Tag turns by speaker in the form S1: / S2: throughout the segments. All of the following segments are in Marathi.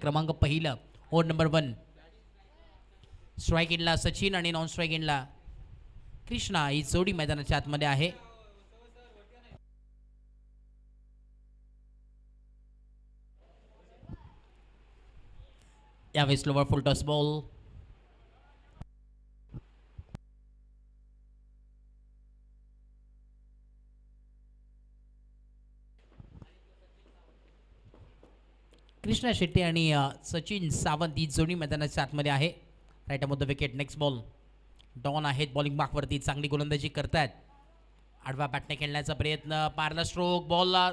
S1: क्रमांक पहिलं ओव्हर नंबर 1. स्ट्राईक एंडला सचिन आणि नॉन स्ट्राईक एंडला कृष्णा ही जोडी मैदानाच्या आतमध्ये आहे. यावेळी slower full toss ball. Krishna Shetty आणि सचिन सावंत ही जोडी मैदानाच्या आतमध्ये आहे. Right off the wicket. Next ball. Don आहेत बॉलिंग मार्कवरती, चांगली गोलंदाजी करतायत. आडवा बॅटने खेळण्याचा प्रयत्न, पारला स्ट्रोक, बॉलला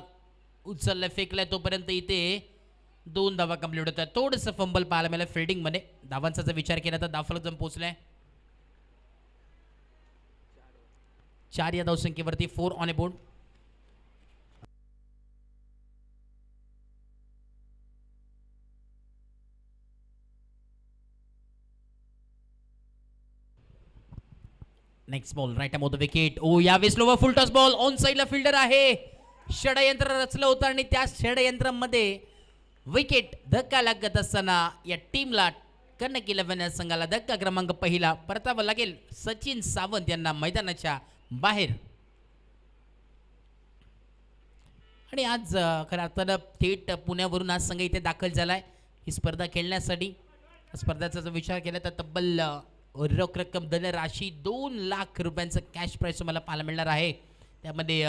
S1: उचललं फेकलाय तोपर्यंत इथे 2 धावा कंप्लीट होतात. थोडंसं फंबल पाहायला मिळालं फिल्डिंगमध्ये. धावांचा जर विचार केला तर धावफलक जम पोहोचलाय 4 या धावसंख्येवरती. 4 on a board. Next ball. Right off the wicket. ओ यावेळी slower full toss ball. On साईडला फिल्डर आहे. षडयंत्र रचलं होतं आणि त्या षडयंत्रामध्ये विकेट धक्का लागत असताना या टीमला कनक 11 या संघाला धक्का क्रमांक पहिला परतावा लागेल सचिन सावंत यांना मैदानाच्या बाहेर. आणि आज खरं अर्थानं थेट पुण्यावरून आज संघ इथे दाखल झालाय ही स्पर्धा खेळण्यासाठी. स्पर्धेचा जर विचार केला तर तब्बल रोख रक्कम धनराशी 2 लाख रुपयांचं कॅश प्राईज तुम्हाला पाहायला मिळणार आहे. त्यामध्ये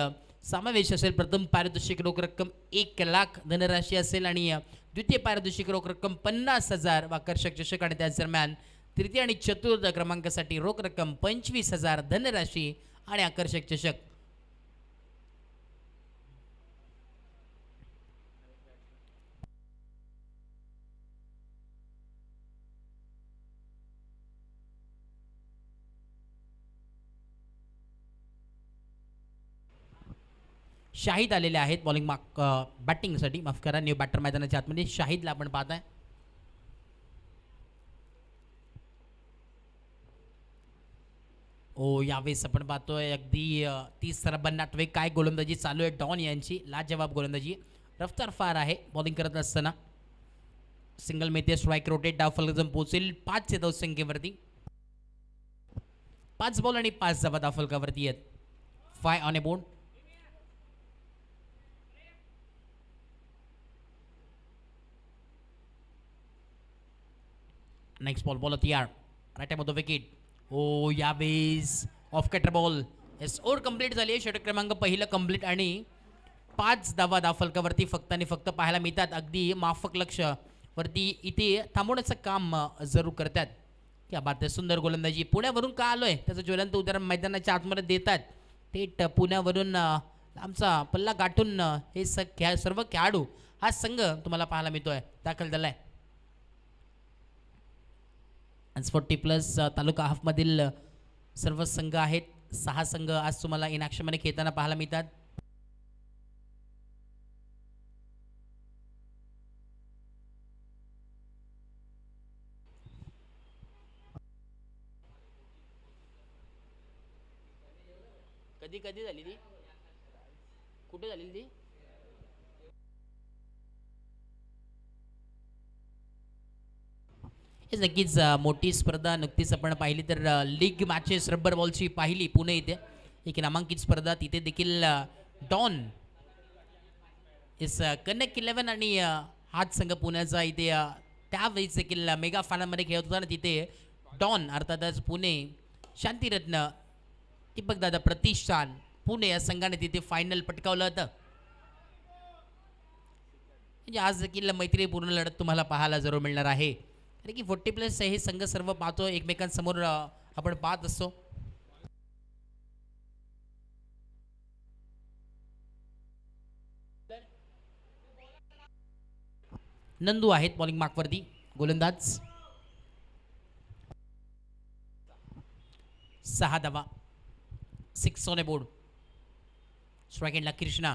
S1: समावेश असेल प्रथम पारितोषिक रोख रक्कम 1 लाख धनराशी असेल आणि द्वितीय पारितोषिक रोख रक्कम 50,000 व आकर्षक चषक आणि त्याच दरम्यान तृतीय आणि चतुर्थ क्रमांकासाठी रोख रक्कम 25,000 धनराशी आणि आकर्षक चषक. शाहिद आलेले आहेत बॉलिंग बॅटिंगसाठी. माफ करा, न्यू बॅटर मैदानाच्या आतमध्ये शाहिदला आपण पाहताय. ओ यावेळेस आपण पाहतोय अगदी 30 रन वेग. काय गोलंदाजी चालू आहे डॉन यांची, लाजवाब गोलंदाजी. रफ्तार फार आहे बॉलिंग करत असताना. सिंगल मिळते, स्ट्राईक रोटेट, डावफलक जम पोहोचेल 5 या धावसंख्येवरती. 5 बॉल आणि 5 धावा धावफलकावरती आहेत. 5 on a board. Next ball. Ball तयार. Right off the wicket. ओ यावेळेस ऑफ कटर बॉल. एस ओव्हर कंप्लीट झाली आहे. षटक क्रमांक पहिलं कंप्लीट आणि 5 धावा धावफलकावरती फक्त आणि फक्त पाहायला मिळतात. अगदी माफक लक्ष वरती इथे थांबवण्याचं काम जरूर करतात. क्या बात आहे, सुंदर गोलंदाजी. पुण्यावरून का आलोय त्याचं ज्वलंत उदाहरण मैदानाच्या आतमध्ये देतात. थेट पुण्यावरून आमचा पल्ला गाठून हे सर्व खेळाडू हा संघ तुम्हाला पाहायला मिळतोय दाखल झालाय. 40+ तालुका हाफमधील सर्व संघ आहेत. 6 संघ आज तुम्हाला इन ॲक्शनमध्ये खेळताना पाहायला मिळतात. कधी कधी झाली ती, कुठे झाली ती? नक्कीच मोठी स्पर्धा नुकतीच आपण पाहिली तर लीग मॅचेस रब्बर बॉलची पाहिली पुणे इथे. एक नामांकित स्पर्धा तिथे देखील डॉन इस कनेक्ट 11 आणि हाच संघ पुण्याचा इथे त्यावेळेस देखील मेगा फायनलमध्ये खेळत होता. तिथे डॉन अर्थातच पुणे शांतिरत्न दीपकदादा प्रतिष्ठान पुणे या संघाने तिथे फायनल पटकावलं होतं. म्हणजे आज देखील मैत्रीपूर्ण लढत तुम्हाला पाहायला जरूर मिळणार आहे. कारण की 40+ हे संघ सर्व पाहतो एकमेकांसमोर आपण पाहत असतो. नंदू आहेत बॉलिंग मार्कवरती, गोलंदाज. 6 धावा, 6 ऑन ए बोर्ड. स्ट्राईक एंडला कृष्णा.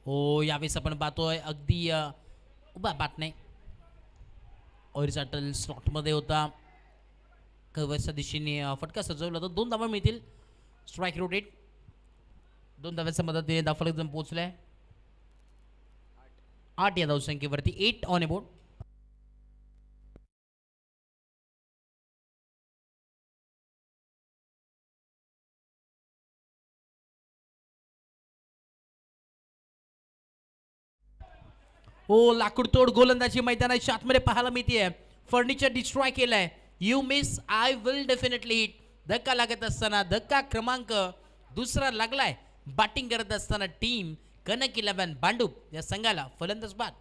S1: हो यावेळेस आपण पाहतोय अगदी उभा बॅट नाही, हॉरिझॉन्टल स्लॉटमध्ये होता. कव्हरच्या दिशेने फटका सजवला होता. 2 धावा मिळतील. Strike rotate. 2 धाव्याच्या मदतीने धावफलक जम पोहोचलाय. 8 या धावसंख्येवरती 8 ऑन अ बोर्ड. हो, लाकूडतोड गोलंदाजी मैदानाच्या आतमध्ये पाहायला मिळते. फर्निचर डिस्ट्रॉय केलाय. You miss I will definitely hit. धक्का लागत असताना धक्का क्रमांक दुसरा लागलाय. बॅटिंग करत असताना टीम कनक 11 भांडूप या संघाला फलंदाज बाद.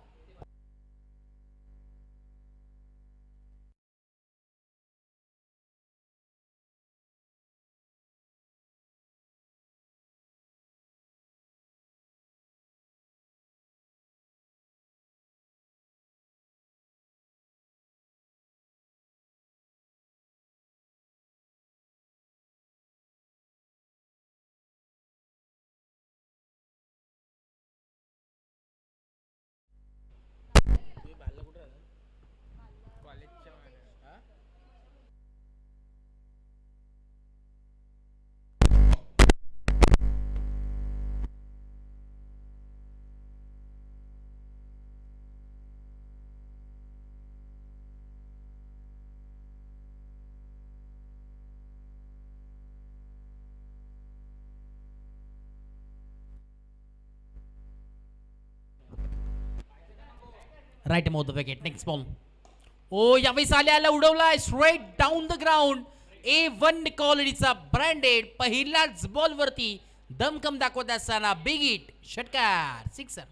S1: Right mouth the wicket. Next ball. ओ, यावेळेस आल्याला उडवलाय straight down the ground. A1 क्वालिटीचा ब्रँडेड पहिल्याच बॉलवरती दमकम दाखवत असताना बिग हिट, षटकार, सिक्सर.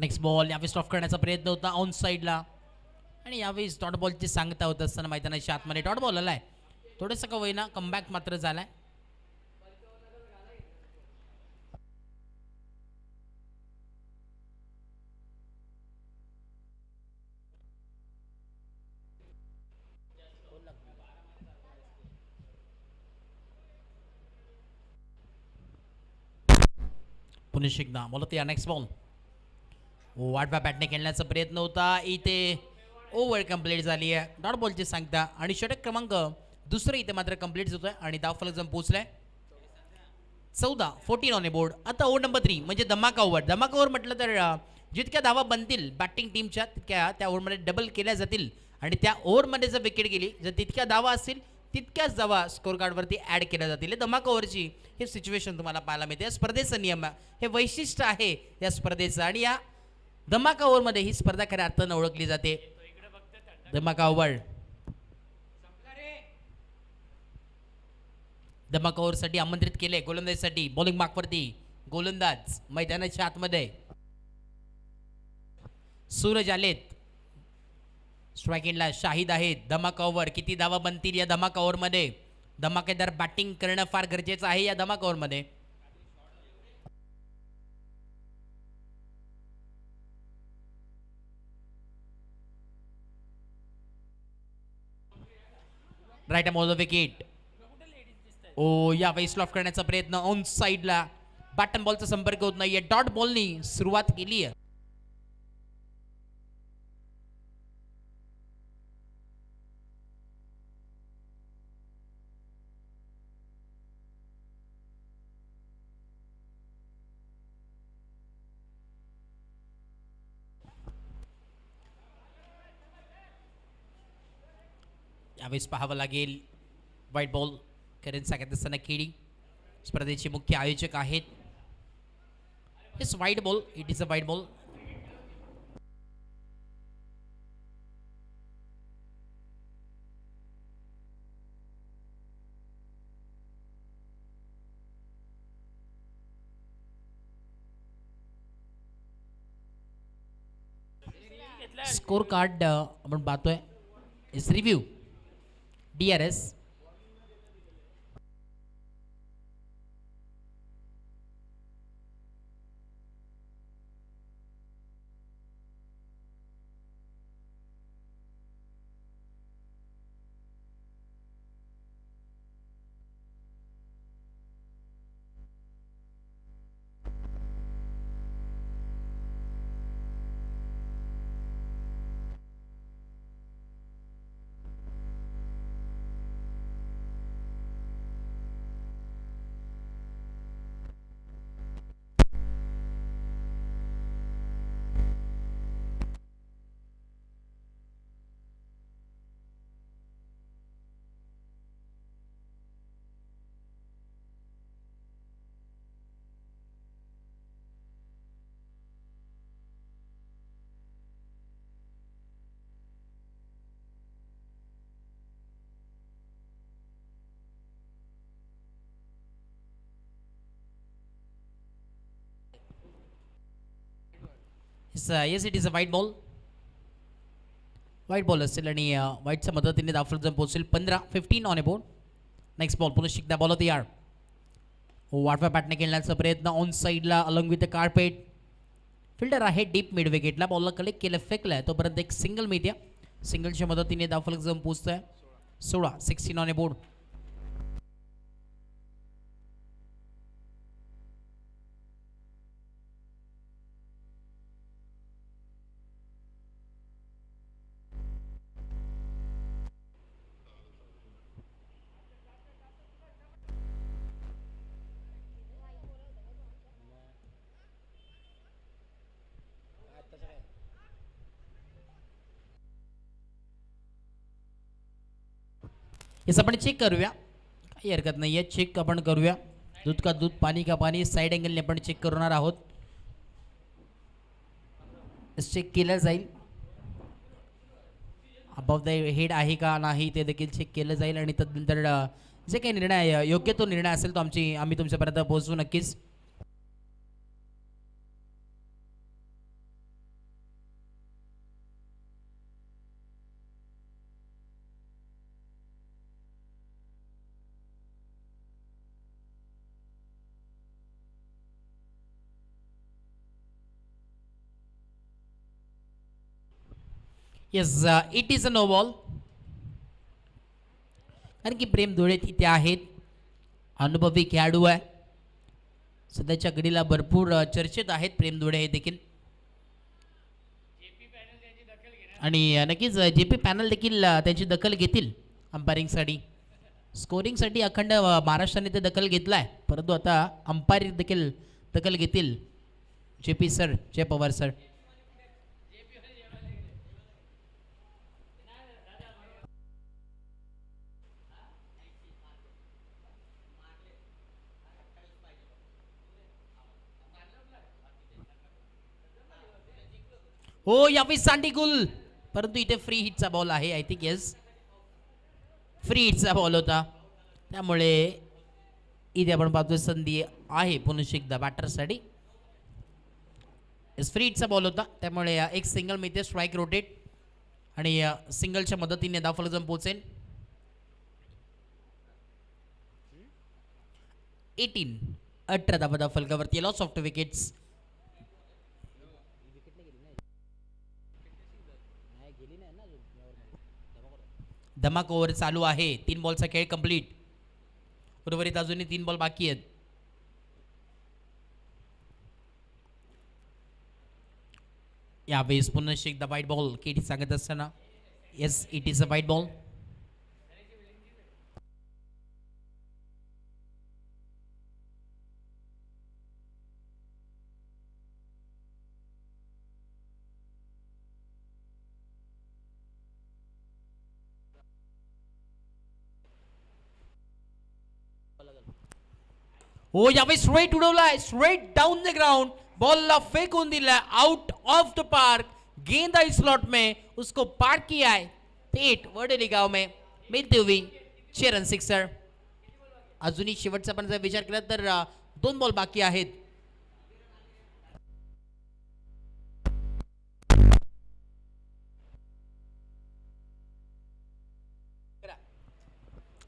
S1: नेक्स्ट बॉल यावेळी स्टॉप करण्याचा प्रयत्न होता ऑन साईडला आणि यावेळी डॉट बॉलची सांगता होत असताना मैदानाच्या आतमध्ये डॉट बॉल आलाय. थोडंसं का होईना कमबॅक मात्र झालाय. पुनिश एकदा बोलत या. Next ball. वाटवा बॅटने खेळण्याचा प्रयत्न होता. इथे ओव्हर कंप्लीट झाली आहे. डॉट बॉलची सांगता आणि षटक क्रमांक दुसरं इथे मात्र कंप्लीट होतोय आणि धाव फलक जाऊन पोहोचलाय 14 ऑन बोर्ड. आता ओव्हर नंबर 3 म्हणजे धमाका ओव्हर. धमाका ओव्हर म्हटलं तर जितक्या धावा बनतील बॅटिंग टीमच्या तितक्या त्या ओव्हरमध्ये डबल केल्या जातील आणि त्या ओव्हरमध्ये जर विकेट गेली जर तितक्या धावा असतील तितक्याच धावा स्कोर कार्डवरती ॲड केल्या जातील. धमाका ओव्हरची हे सिच्युएशन तुम्हाला पाहायला मिळते. या स्पर्धेचा नियम हे वैशिष्ट्य आहे या स्पर्धेचं आणि या धमाका ओव्हरमध्ये ही स्पर्धा खऱ्या अर्थानं ओळखली जाते. धमाका ओव्हर. धमाका ओव्हरसाठी आमंत्रित केले गोलंदाजीसाठी बॉलिंग मार्कवरती गोलंदाज मैदानाच्या आतमध्ये सूरज आलेत. स्ट्रायकिंगला शाहिद आहेत. धमाका ओव्हर किती धावा बनतील या धमाका ओव्हरमध्ये. धमाकेदार बॅटिंग करणं फार गरजेचं आहे या धमाका ओव्हरमध्ये. Right off the wicket. ओ, या वेळी स्लॉफ करण्याचा प्रयत्न ऑन साईडला. बॅटन बॉलचा संपर्क होत नाहीये. डॉट बॉलनी सुरुवात केली आहे. यावेळेस पाहावं लागेल व्हाईट बॉल करेन सांगत असताना केडी स्पर्धेचे मुख्य आयोजक आहेत. It's white ball. It is a white ball. Score card आपण पाहतोय. Is review DRS. Yes it is a white ball. White ball असेल आणि व्हाईटच्या मदतीने धाव फलक पोहोचेल. 15 on a board. Next ball पुन्हा शिकता बॉल होती यार. वाटवा बॅटने खेळण्याचा प्रयत्न ऑन साईडला along with the carpet. Fielder आहे डीप मिड विकेटला. बॉलला कलेक्ट केलं फेकलाय तोपर्यंत एक सिंगल मिळते. सिंगलच्या मदतीने धाव फलक जाऊन पोहोचतोय. 16 ऑन ए बोर्ड. येस आपण चेक करूया. काही हरकत नाही आहे. चेक आपण करूया. दूध का दूध पाणी का पाणी साईड अँगलने आपण चेक करणार आहोत. चेक केलं जाईल. अबाव द हेड आहे का नाही ते देखील चेक केलं जाईल आणि त्यानंतर जे काही निर्णय योग्य तो निर्णय असेल तो आम्ही तुमच्यापर्यंत पोहोचवू नक्कीच. Yes it is a no ball. कारण की प्रेम धुळे तिथे आहेत. अनुभवी खेळाडू आहे. सध्याच्या घडीला भरपूर चर्चेत आहेत प्रेम धुळे हे देखील. आणि नक्कीच जे पी पॅनल देखील त्यांची दखल घेतील अंपायरिंगसाठी. स्कोरिंगसाठी अखंड महाराष्ट्राने ते दखल घेतलाय परंतु आता अंपायर देखील दखल घेतील. J P sir Jay Pawar sir. हो यावेळी सांडीकुल परंतु इथे फ्री हिटचा बॉल आहे. आय थिंक येस फ्री हिटचा बॉल होता त्यामुळे इथे आपण पाहतोय संधी आहे पुन्हा एकदा बॅटरसाठी. फ्री हिटचा बॉल होता त्यामुळे एक सिंगल मिळते. स्ट्राईक रोटेट आणि सिंगलच्या मदतीने धाव फलक जाऊन पोहोचेल. 18 धावा फलकावरती. Loss of 2 wickets. धमाक ओव्हर चालू आहे. 3 बॉलचा खेळ कंप्लीट. उर्वरित अजूनही 3 बॉल बाकी आहेत. यावेळेस पुन्हा एकदा व्हाईट बॉल केटी सांगत असताना yes it is a white ball. हो यावेळी स्ट्रेट उडवलाय. Straight down the ground. बॉलला फेकून दिला आउट ऑफ द पार्क. गेंद आई स्लॉट में उसको पार किया है. थेट वडेली गाव में मिलती हुई 6 रन सिक्सर. अजूनही शेवटचा पण जर विचार केला तर 2 बॉल बाकी आहेत.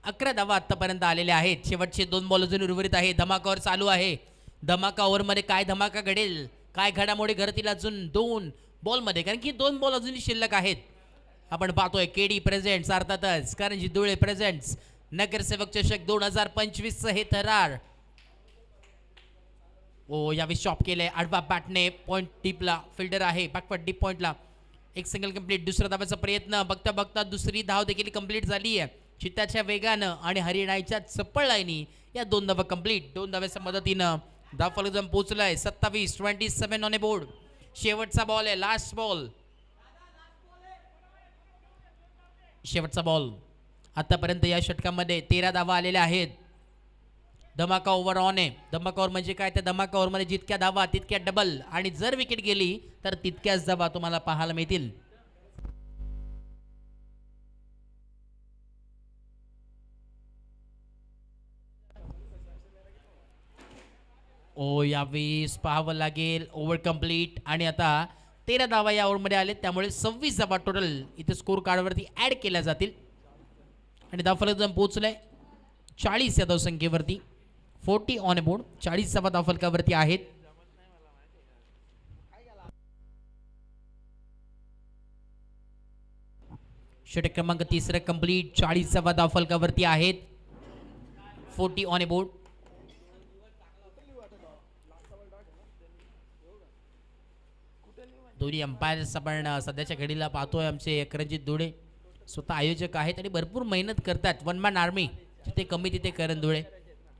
S1: अकरा धावा आतापर्यंत आलेल्या आहेत. शेवटचे 2 बॉल अजून उर्वरित आहे. धमाकावर चालू आहे. धमाका ओव्हरमध्ये काय धमाका घडेल काय घडामोडी घडतील अजून 2 बॉलमध्ये कारण की 2 बॉल अजूनही शिल्लक आहेत. आपण पाहतोय केडी प्रेझेंट्स अर्थातच कारणजी धुळे प्रेझेंट्स नगरसेवक चषक 2025 हे थरार. ओ यावेळी शॉप केलंय आडवा बॅटने. पॉइंट डीपला फिल्डर आहे बॅकवर्ड डीप पॉइंटला. एक सिंगल कंप्लीट. दुसरा धावाचा प्रयत्न बघता बघता दुसरी धाव देखील कंप्लीट झाली आहे. चित्ताच्या वेगानं आणि हरिणाईच्या चप्पळ लाईनी या 2 धावा कंप्लीट. 2 धाव्याच्या मदतीनं धाव फलक जाऊन पोहोचलाय. 27 ऑन ए बोर्ड. शेवटचा बॉल आहे. Last ball. शेवटचा बॉल. आतापर्यंत या षटकामध्ये 13 धावा आलेल्या आहेत. धमाका ओव्हर ऑन आहे. धमाका ओव्हर म्हणजे काय त्या धमाका ओव्हरमध्ये जितक्या धावा तितक्या डबल आणि जर विकेट गेली तर तितक्याच धावा तुम्हाला पाहायला मिळतील. ओ यावेळेस पाहावं लागेल. ओव्हर कंप्लीट आणि आता 13 धावा या ओव्हरमध्ये आले, त्यामुळे 26 धावा टोटल इथे स्कोर कार्डवरती ऍड केल्या जातील आणि धावफलक पोहोचलाय 40 या धावसंख्येवरती. 40 ऑन बोर्ड. 40 धावा धावफलकावरती आहेत. षटक क्रमांक 3 कंप्लीट. 40 धावा धावफलकावरती आहेत. 40 ऑन बोर्ड. दोन्ही अंपायर्स आपण सध्याच्या घडीला पाहतोय. आमचे रणजित धुळे स्वतः आयोजक आहेत आणि भरपूर मेहनत करतात. वन मॅन आर्मी, जिथे कमी तिथे करण धुळे,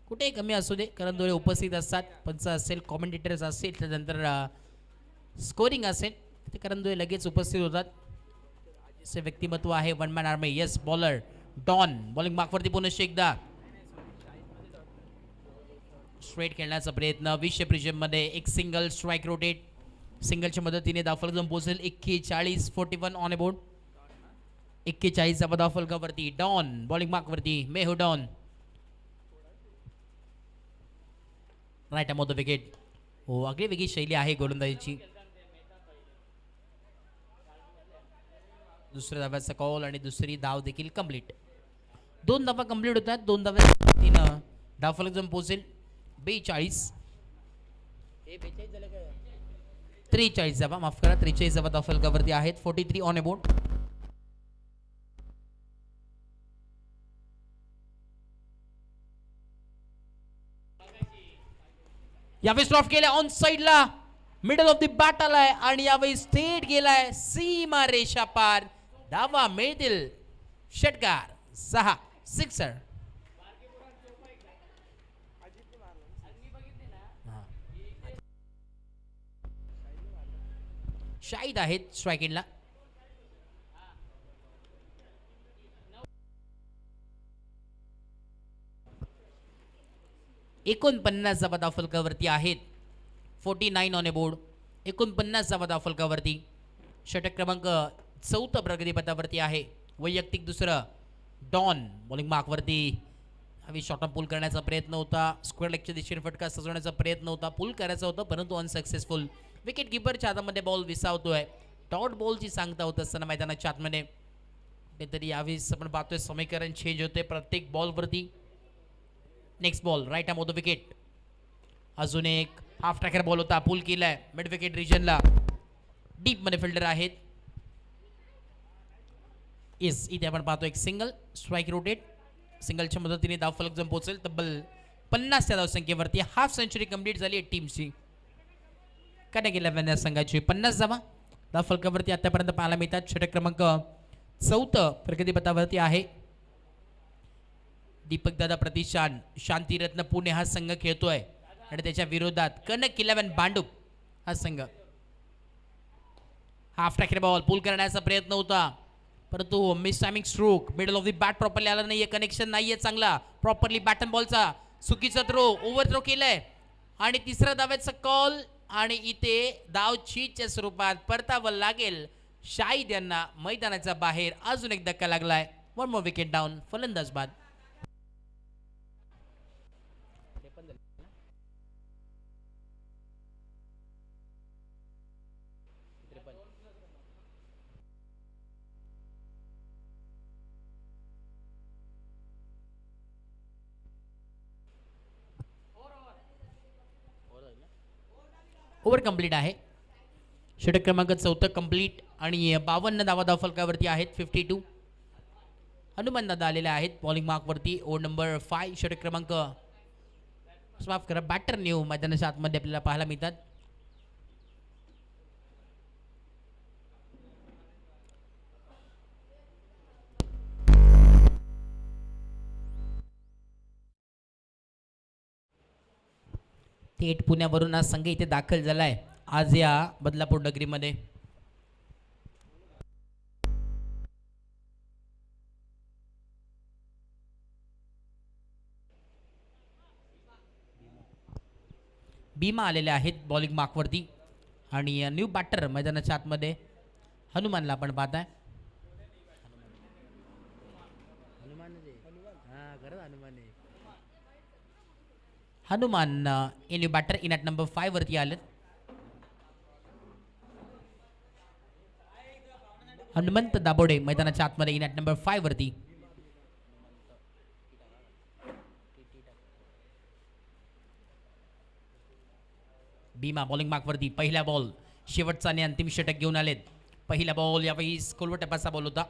S1: कुठेही कमी असू दे करण धुळे उपस्थित असतात. पंच असेल, कॉमेंटेटर्स असेल, त्यानंतर स्कोरिंग असेल, तिथे करण धुळे लगेच उपस्थित होतात. असे व्यक्तिमत्व आहे one man army. Yes, bowler Don bowling मार्कवरती पुनश्च एकदा स्ट्रेट खेळण्याचा प्रयत्न. 20 प्रिजम मध्ये एक सिंगल स्ट्राईक रोटेट. सिंगलच्या मदतीने धावफलक पोहोचेल 41. 41 ऑन बोर्ड. 41 धावफलकावरती डॉन बॉलिंग मार्कवरती. मेहू डॉन राईट अमोद विकेट. हो, अगदी वेगळी शैली आहे गोलंदाजीची. दुसऱ्या धाव्याचा कॉल आणि दुसरी धाव देखील कंप्लीट. 2 धावा कंप्लीट होतात. 2 धाव्या धावफलक पोहोचेल 42. 43 धावा, माफ करा, 43 धावा धावफलकावरती आहेत. 43 ऑन बोर्ड. यावेळी स्टॉप केलाय ऑन साइडला. मिडल ऑफ द बॅट आलाय आणि यावेळी थेट गेलाय सीमा रेषा पार. धावा मिळतील. षटकार 6 सिक्सर. शाहिद आहेत स्ट्रायकिंगला. एकोणपन्नास धावा धावफलकावरती आहेत. 49 ऑन बोर्ड. 49 धावा धावफलकावरती. षटक क्रमांक 4 प्रगतीपथावरती आहे. वैयक्तिक दुसरं डॉन बॉलिंग मार्कवरती. हवी शॉर्ट पूल करण्याचा प्रयत्न होता. स्क्वेअर लेगच्या दिशेने फटका सजवण्याचा प्रयत्न होता. पूल करायचा होता परंतु अनसक्सेसफुल. विकेट किपरच्या हातामध्ये बॉल विसावतोय. डॉट बॉलची सांगता होत असताना मैदानाच्या आतमध्ये तरी यावेळेस आपण पाहतोय समीकरण चेंज होते प्रत्येक बॉलवरती. Next ball right arm off the wicket. अजून एक हाफ ट्रॅकर बॉल होता. पूल केलाय मिड विकेट रिजनला. डीप मध्ये फिल्डर आहेत. येस, इथे आपण पाहतो एक सिंगल स्ट्राईक रोटेट. सिंगलच्या मदतीने धावफलक पोहोचेल तब्बल 50 या धावसंख्येवरती. हाफ सेंचुरी कंप्लीट झाली आहे टीमची. कनेक्ट 11 संघाची 50 धावा धावफलकावरती आतापर्यंत पाहायला मिळतात. षटक क्रमांक 4 प्रगतीपथावरती आहे. दीपक दादा प्रतिशान शांतिरत्न पुणे हा संघ खेळतोय आणि त्याच्या विरोधात कनक 11 भांडूप हा संघ. हाफ ट्रॅकर बॉल पूल करण्याचा प्रयत्न होता परंतु miss timing stroke. Middle of the bat properly आला नाहीये. कनेक्शन नाहीये चांगला प्रॉपरली. बॅटन बॉलचा चुकीचा थ्रो, ओव्हर थ्रो केलाय आणि तिसऱ्या धाव्याचा कॉल आणि इथे धाव चीजच्या स्वरूपात परतावं लागेल शाहिद यांना मैदानाच्या बाहेर. अजून एक धक्का लागलाय. 1 मोर विकेट डाऊन. फलंदाज बाद. ओव्हर कंप्लीट आहे. षटक क्रमांक 4 कंप्लीट आणि 52 धावा धावफलकावरती आहेत. 52. हनुमान दादा आलेले आहेत बॉलिंग मार्कवरती. Over number 5. षटक क्रमांक माफ करा बॅटर न्यू मैदानाच्या आतमध्ये आपल्याला पाहायला मिळतात. थेट पुण्यावरून आज संघ इथे दाखल झालाय आज या बदलापूर नगरीमध्ये. भीमा आलेले आहेत बॉलिंग मार्कवरती आणि न्यू बॅटर मैदानाच्या आतमध्ये हनुमानला आपण पाहताय. Hanuman new batter in at number 5 वरती आले. हनुमंत दाबोडे मैदानाच्या आतमध्ये इन ॲट नंबर 5 वरती. भीमा बॉलिंग मार्कवरती. पहिला बॉल शेवटचा आणि अंतिम षटक घेऊन आलेत. पहिला बॉल यावेळी खोलवर टप्प्याचा बॉल होता.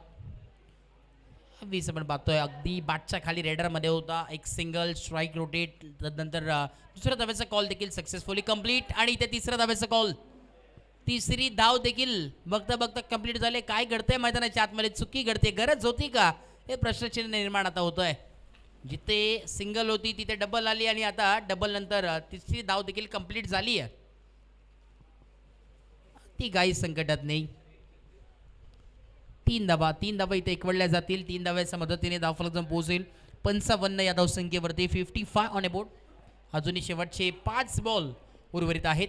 S1: 20 आपण पाहतोय अगदी बॅटच्या खाली रेडरमध्ये होता. एक सिंगल स्ट्राईक रोटेट. नंतर दुसऱ्या धावेचा कॉल देखील सक्सेसफुली कंप्लीट आणि इथे तिसऱ्या धावेचा कॉल. तिसरी धाव देखील बघता बघता कंप्लीट झाले. काय घडतंय मैदानाच्या आतमध्ये? चुकी घडते. गरज होती का हे प्रश्नचिन्ह निर्माण आता होतोय. जिथे सिंगल होती तिथे डबल आली आणि आता डबल नंतर तिसरी धाव देखील कंप्लीट झाली आहे. ती काही संकटात नाही. 3 धावा इथे एकवडल्या जातील. 3 धाव्याच्या मदतीने धावफलक जाऊन पोहोचेल 55 या धावसंख्येवरती. 55 ऑन अ बोर्ड. अजूनही शेवटचे 5 बॉल उर्वरित आहेत.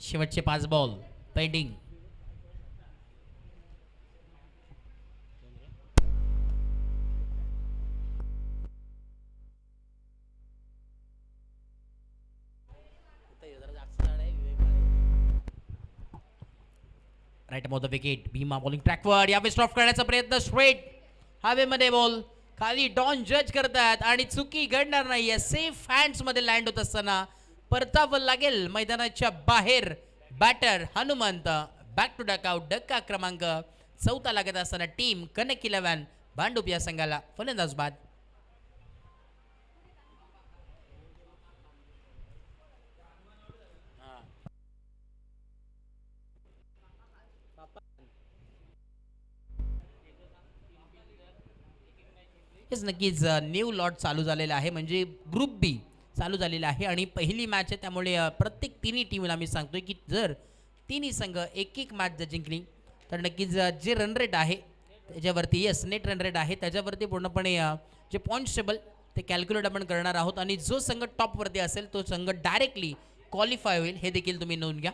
S1: शेवटचे 5 ball pending. Right off the wicket. Bhima bowling ट्रॅकवर. यावेळी स्टॉप करण्याचा प्रयत्न. स्ट्रेट हवेमध्ये बॉल. खाली डॉन जज करतात आणि चुकी घडणार नाहीये. सेफ हँड्स मध्ये लँड होत असताना परतावं लागेल मैदानाच्या बाहेर. Batter Hanumant. Back to dugout. डक्का क्रमांक 4 लागत असताना टीम कनेक्ट 11 भांडूप या संघाला फलंदाज बाद. नक्कीच न्यू लॉट चालू झालेला आहे. म्हणजे ग्रुप बी चालू झालेला आहे आणि पहिली मॅच आहे. त्यामुळे प्रत्येक तिन्ही टीमला मी सांगतोय की जर तिन्ही संघ एक मॅच जर जिंकली तर नक्कीच जे रन रेट आहे त्याच्यावरती नेट रन रेट आहे त्याच्यावरती पूर्णपणे जे पॉईंट्स टेबल ते कॅल्क्युलेट आपण करणार आहोत आणि जो संघ टॉपवरती असेल तो संघ डायरेक्टली क्वालिफाय होईल. हे देखील तुम्ही नोंद घ्या.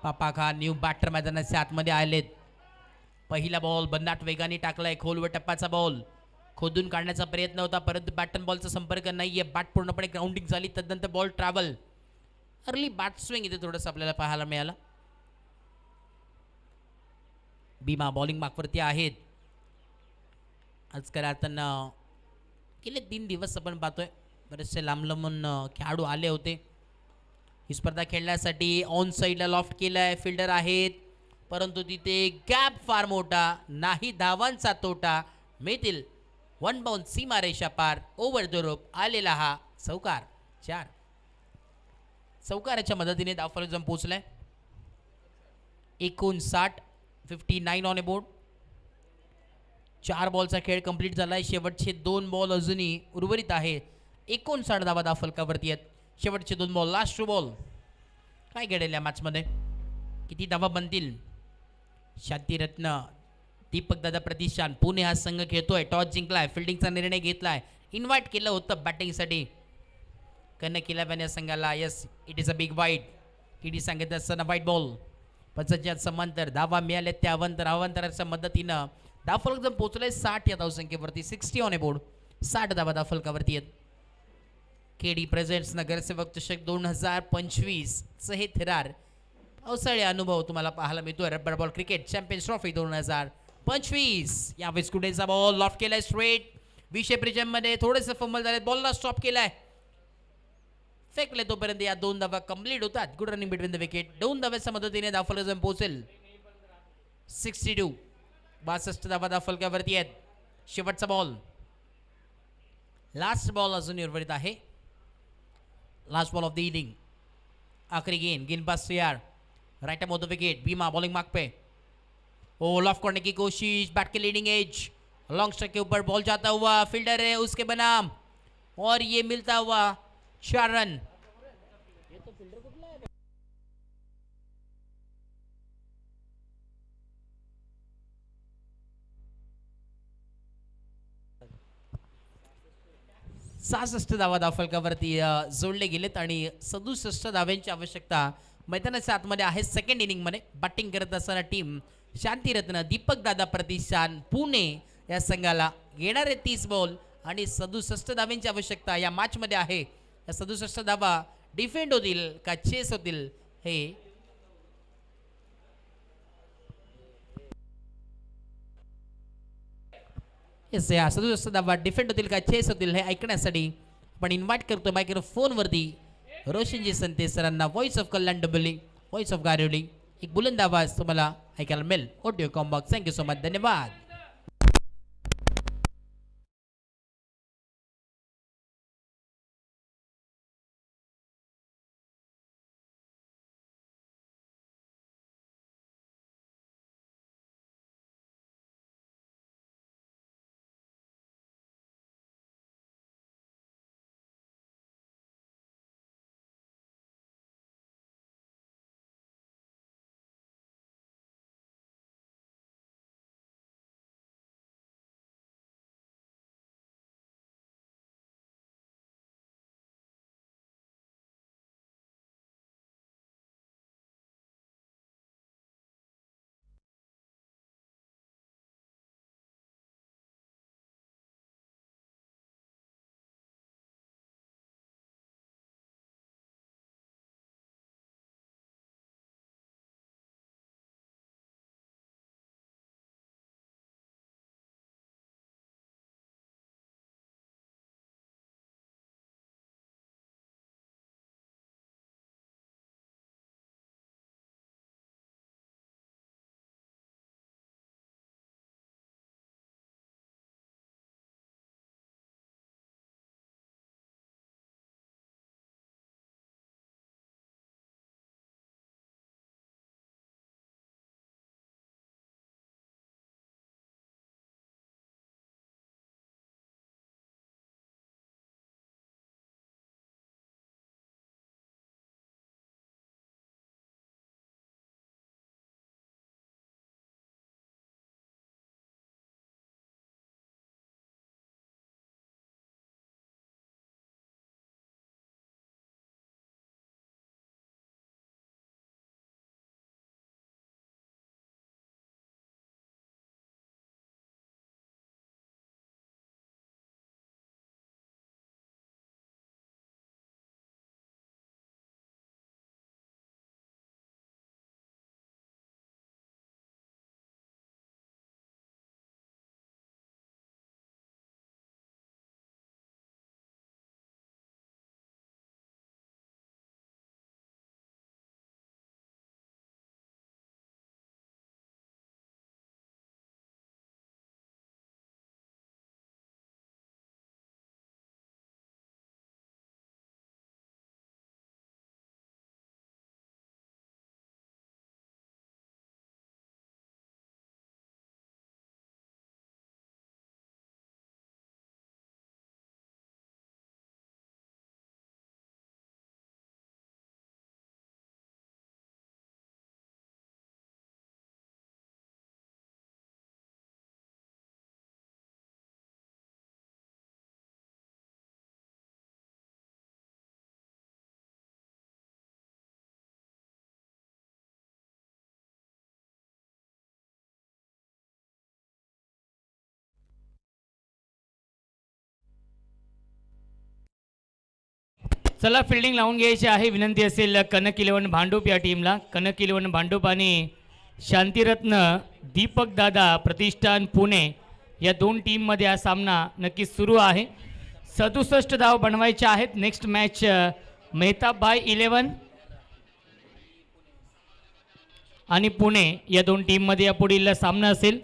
S1: पापा खान न्यू बॅटर मैदानाच्या आतमध्ये आलेत. पहिला बॉल बन्नाट वेगाने टाकलाय. खोलवर टप्प्याचा बॉल खोदून काढण्याचा प्रयत्न होता परंतु बॅटन बॉलचा संपर्क नाहीये. बॅट पूर्णपणे ग्राउंडिंग झाली. तदनंतर ball travel. Early bat swing इथे थोडंसं आपल्याला पाहायला मिळालं. भीमा बॉलिंग मार्कवरती आहेत. आजकाल आता गेले 3 दिवस आपण पाहतोय बरेचसे लांब लांबून खेळाडू आले होते ही स्पर्धा खेळण्यासाठी. ऑन साईडला लॉफ्ट केलाय. फिल्डर आहेत परंतु तिथे गॅप फार मोठा नाही. धावांचा तोटा मिळतील. 1 बाउंड सीमारेषा पार. ओव्हर द रोप आलेला हा चौकार. 4 चौकाराच्या मदतीने धावफलक जाऊन पोहोचलाय. 59 ऑन अ बोर्ड. 4 बॉलचा खेळ कंप्लीट झालाय. शेवटचे 2 बॉल अजूनही उर्वरित आहे. 59 धावा धावफलकावरती आहेत. शेवटचे 2 बॉल. Last ball. काय घडेल या मॅचमध्ये? किती धावा बनतील? शांतिरत्न दीपक दादा प्रतिष्ठान पुणे हा संघ खेळतोय. टॉस जिंकलाय. फिल्डिंगचा निर्णय घेतलाय. इन्व्हाइट केलं होतं बॅटिंगसाठी कनेक्ट 11 या संघाला. Yes it is a big वाईट. किडी सांगितलं असताना व्हाईट बॉल. 55 समांतर धावा मिळाल्या. त्या अवंतराच्या मदतीनं धावफलक जर पोहोचलंय 60 या धावसंख्येवरती. 60 ऑन अ बोर्ड. 60 धावा धावफलकावरती आहेत. केडी प्रेझेंट्स नगरसेवक चषक 2025 चं हे थरार पावसाळी अनुभव तुम्हाला पाहायला मिळतोय. Rubber ball cricket champions trophy 2025. यावेळी स्कुडेचा बॉल लॉफ्ट केलाय स्ट्रेट. विषय प्रिजम मध्ये थोडेसे फंबल झाले. बॉलला स्टॉप केलाय. फेकले तोपर्यंत या 2 धावा कंप्लीट होतात. Good running between the wicket. 2 धाव्याच्या मदतीने धावफलक जाऊन पोहोचेल 62. 62 धावा धावफलकावरती आहेत. शेवटचा बॉल. लास्ट बॉल अजून उर्वरित आहे. Last ball of the inning. आखिरी गेंद पास तैयार. Right off the wicket. Bhima bowling mark पे. ओ लॉफ्ट करने की कोशिश. बैट के लीडिंग एज. लॉन्ग स्ट्राइक के ऊपर बॉल जाता हुआ. फील्डर है उसके बनाम और ये मिलता हुआ 4 रन. ये तो फील्डर कुठला आहे? सहासष्ट धावा धावफलकावरती जोडले गेलेत आणि 67 धाव्यांची आवश्यकता मैदानाच्या आतमध्ये आहे. सेकंड इनिंगमध्ये बॅटिंग करत असताना टीम शांतिरत्न दीपक दादा प्रतिष्ठान पुणे या संघाला. येणारे 30 बॉल आणि 67 धावांची आवश्यकता या मॅचमध्ये आहे. या 67 धावा डिफेंड होतील का चेस होतील हे येस या 67 धावा डिफेंड होतील का चेस होतील हे ऐकण्यासाठी आपण इन्व्हाइट करतो मायक्रोफोनवरती रोशनजी संते सरांना. Voice of Kalyan Dombivli, voice of Gariwali. एक बुलंद आवाज तुम्हाला ऐकायला मिळेल. ऑडिओ कॉम्बॉक्स. Thank you so much. धन्यवाद.
S2: चला फिल्डिंग लावून घ्यायची आहे. विनंती असेल कनक 11 भांडूप या टीमला. कनक 11 भांडूप आणि शांतिरत्न दीपक दादा प्रतिष्ठान पुणे या दोन टीममध्ये हा सामना नक्कीच सुरू आहे. 67 धाव बनवायचे आहेत. नेक्स्ट मॅच मेहताब बाय 11 आणि पुणे या दोन टीममध्ये या पुढील सामना असेल.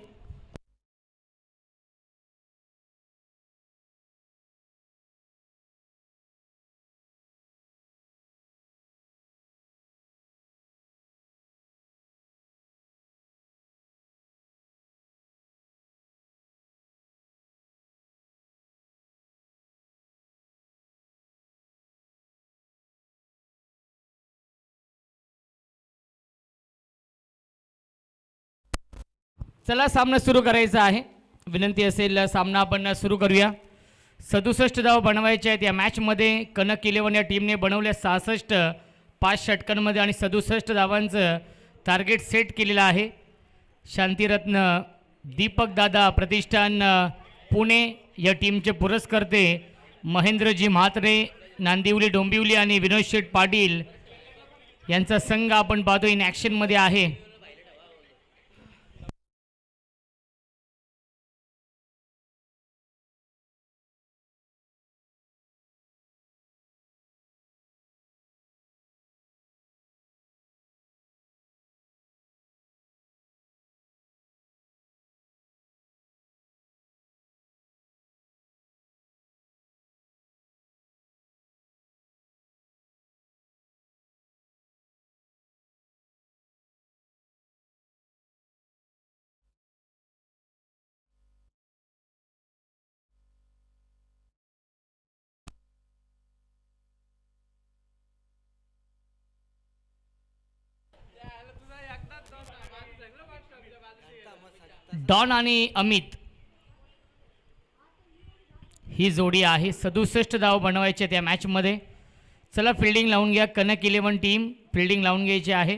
S2: चला सामना सुरू करायचा आहे. विनंती असेल सामना आपण सुरू करूया. 67 धाव बनवायचे आहेत या मॅचमध्ये. कनक 11 या टीमने बनवल्या 66 5 षटकांमध्ये आणि 67 धावांचं टार्गेट सेट केलेलं आहे. शांतिरत्न दीपक दादा प्रतिष्ठान पुणे या टीमचे पुरस्कर्ते महेंद्रजी म्हात्रे, नांदिवली डोंबिवली आणि विनोद शेठ पाटील यांचा संघ आपण पाहतो इन ॲक्शनमध्ये आहे. डॉन आणि अमित ही जोडी आहे. 67 धाव बनवायचे त्या मॅचमध्ये. चला फिल्डिंग लावून घ्या. कनक 11 टीम फिल्डिंग लावून घ्यायची आहे.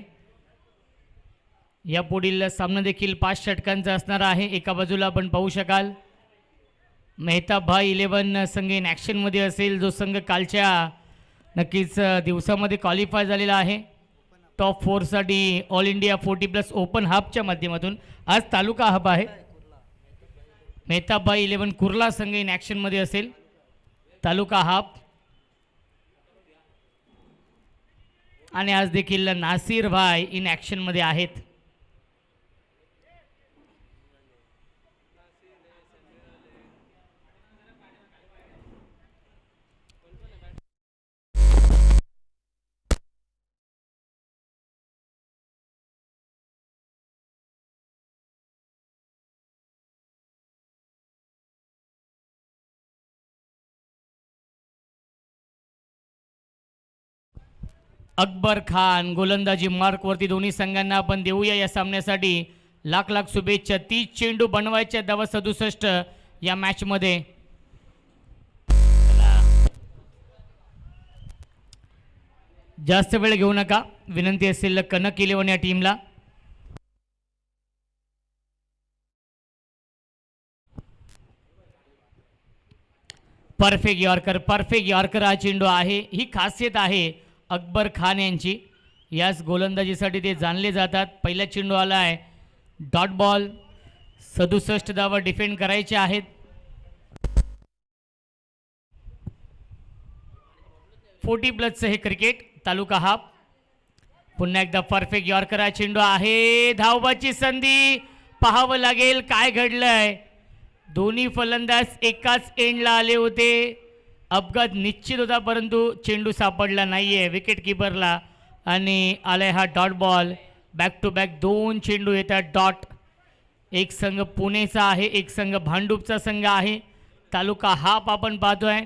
S2: या पुढील सामना देखील 5 षटकांचा असणार आहे. एका बाजूला आपण पाहू शकाल मेहताब भाई 11 संघ इन ॲक्शनमध्ये असेल, जो संघ कालच्या नक्कीच दिवसामध्ये क्वालिफाय झालेला आहे टॉप 4साठी ऑल इंडिया 40+ ओपन हबच्या माध्यमातून. आज तालुका हब आहे. मेहताब भाई 11 कुर्ला संघ इन ॲक्शनमध्ये असेल, तालुका हब. आणि आज देखील नासिर भाई इन ॲक्शनमध्ये आहेत. अकबर खान गोलंदाजी मार्कवरती. दोन्ही संघांना आपण देऊया या सामन्यासाठी लाख लाख शुभेच्छा. 30 चेंडू बनवायच्या धावा 67 या मॅचमध्ये. जास्त वेळ घेऊ नका, विनंती असेल कनक 11 या टीमला. परफेक्ट यॉर्कर हा चेंडू आहे. ही खासियत आहे अकबर खान यांची. याच गोलंदाजीसाठी ते जाणले जातात. पहिला चेंडू आला आहे डॉट बॉल. 67 धावा डिफेंड करायचे आहेत. +40 हे क्रिकेट तालुका हाफ. पुन्हा एकदा परफेक्ट यॉर्कर हा चेंडू आहे. धावबाची संधी पाहावं लागेल काय घडलंय. दोन्ही फलंदाज एकाच एंडला आले होते. अपघात निश्चित होता, परंतु चेंडू सापडला नाहीये विकेट किपरला आणि आलाय हा dot ball. Back to back 2 चेंडू येतात डॉट. एक संघ पुणेचा आहे, एक संघ भांडूपचा संघ आहे. तालुका हाफ आपण पाहतोय.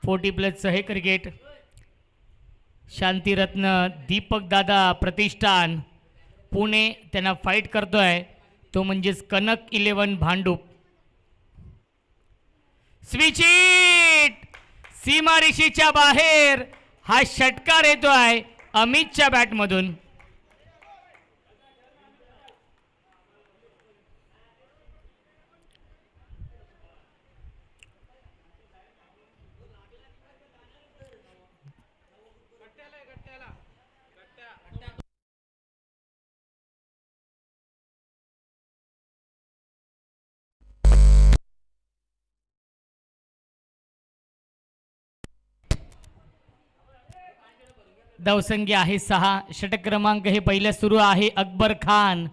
S2: 40+ हे क्रिकेट. शांतिरत्न दीपक दादा प्रतिष्ठान पुणे त्यांना फाईट करतोय, तो म्हणजेच कनक 11 भांडूप. स्विच हिट सीमारेषेच्या बाहेर. हा षटकार येतोय अमितच्या बॅटमधून. धावसंख्या आहे 6. षटक क्रमांक हे पहिल्या सुरू आहे. अकबर खान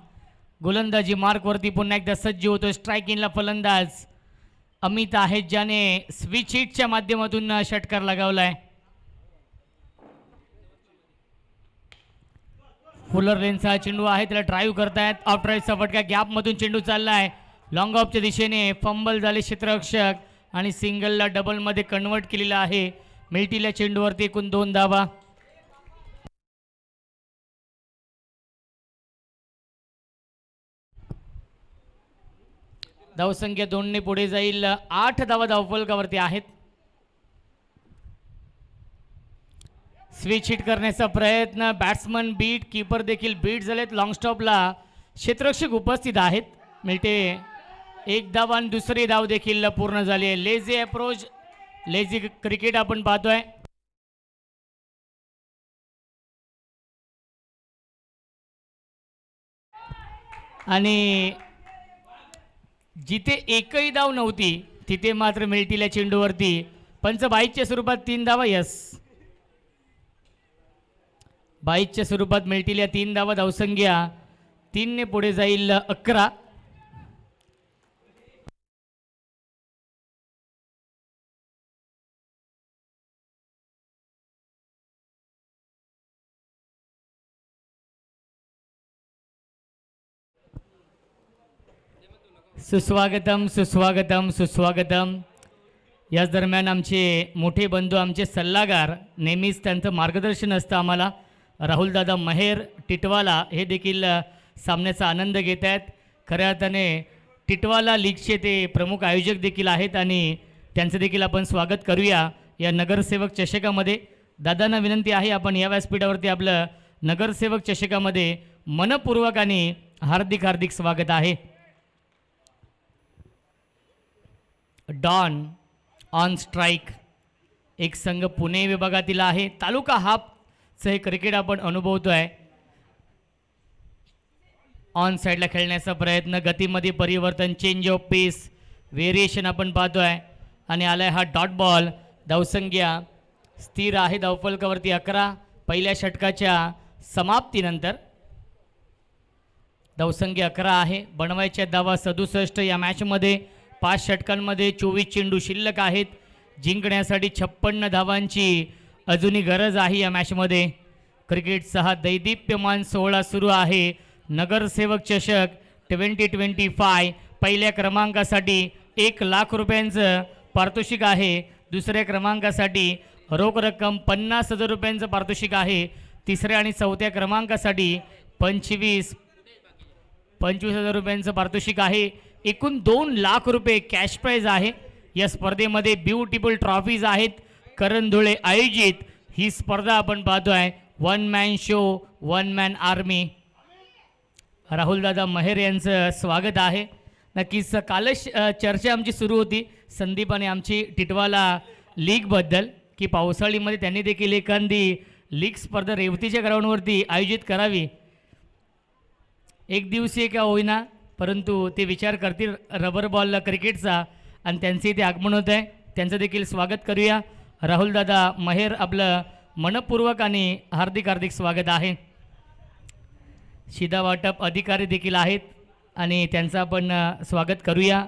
S2: गोलंदाजी मार्कवरती पुन्हा एकदा सज्ज होतो. स्ट्राईक इनला फलंदाज अमित आहेत, ज्याने स्विच हिटच्या माध्यमातून षटकार लगावलाय. फुलर लेनचा चेंडू आहे, त्याला ड्राईव्ह करतायत. ऑफ ड्राईव्हचा फटका गॅपमधून चेंडू चाललाय लॉंग ऑफच्या दिशेने. फंबल झाले क्षेत्ररक्षक आणि सिंगलला डबलमध्ये कन्वर्ट केलेला आहे. मिल्टीला चेंडूवरती एकूण 2 धावा. धावसंख्या 2 ने पुढे जाईल. 8 धावा धावफलकावरती आहेत. स्विच हिट करण्याचा प्रयत्न. बॅट्समन बीट, कीपर देखील बीट झालेत. लॉंग स्टॉपला क्षेत्ररक्षक उपस्थित आहेत. मिळते एक धाव आणि दुसरी धाव देखील पूर्ण झाली आहे. लेझी अप्रोच, लेझी क्रिकेट आपण पाहतोय. आणि जिथे एकही धाव नव्हती तिथे मात्र मिळतील या चेंडूवरती पंच बाईकच्या स्वरूपात 3 धावा. यस, बाईकच्या स्वरूपात मिळतील या 3 धावा. धावसंख्या 3 ने पुढे जाईल 11. सुस्वागतम सुस्वागतम सुस्वागतम. याच दरम्यान आमचे मोठे बंधू, आमचे सल्लागार, नेहमीच त्यांचं मार्गदर्शन असतं आम्हाला, राहुलदादा महेर टिटवाला हे देखील सामन्याचा आनंद घेत आहेत. खऱ्या अर्थाने टिटवाला लीगचे ते प्रमुख आयोजक देखील आहेत आणि त्यांचं देखील आपण स्वागत करूया या नगरसेवक चषकामध्ये. दादांना विनंती आहे आपण या व्यासपीठावरती आपलं नगरसेवक चषकामध्ये मनपूर्वक आणि हार्दिक हार्दिक स्वागत आहे. डॉन ऑन स्ट्राईक एक संघ पुणे विभागातील आहे. तालुका हाफचं हे क्रिकेट आपण अनुभवतो आहे. ऑन साईडला खेळण्याचा प्रयत्न, गतीमध्ये परिवर्तन, चेंज ऑफ पेस, व्हेरिएशन आपण पाहतो आहे. आणि आलाय हा डॉट बॉल. धावसंख्या स्थिर आहे धावफलकावरती 11. पहिल्या षटकाच्या समाप्तीनंतर धावसंख्या 11 आहे. बनवायच्या धावा 67 या मॅचमध्ये. 5 षटकांमध्ये 24 चेंडू शिल्लक आहेत. जिंकण्यासाठी 56 धावांची अजूनही गरज आहे या मॅचमध्ये. क्रिकेटचा हा दैदिप्यमान सोहळा सुरू आहे. नगरसेवक चषक 2025. पहिल्या क्रमांकासाठी 1 लाख रुपयांचं पारितोषिक आहे. दुसऱ्या क्रमांकासाठी रोख रक्कम 50,000 रुपयांचं पारितोषिक आहे. तिसऱ्या आणि चौथ्या क्रमांकासाठी 25,000 रुपयांचं पारितोषिक आहे. एकूण 2 लाख रुपये कॅश प्राईज आहे. या स्पर्धेमध्ये ब्युटिफुल ट्रॉफीज आहेत. करण धुळे आयोजित ही स्पर्धा आपण पाहतोय. 1 मॅन शो 1 मॅन आर्मी. राहुलदादा महेर यांचं स्वागत आहे. नक्कीच कालच चर्चा आमची सुरू होती संदीप आणि आमची टिटवाला लीगबद्दल की पावसाळीमध्ये त्यांनी देखील एखादी लीग स्पर्धा रेवतीच्या ग्राउंडवरती आयोजित करावी. एक दिवसीय का होईना परंतु ते विचार करतील रबर बॉल क्रिकेटचा आणि त्यांचे इथे आगमन होत आहे. त्यांचं देखील स्वागत करूया. राहुलदादा महेर आपलं मनपूर्वक आणि हार्दिक हार्दिक स्वागत आहे. शिधा वाटप अधिकारी देखील आहेत आणि त्यांचं आपण स्वागत करूया.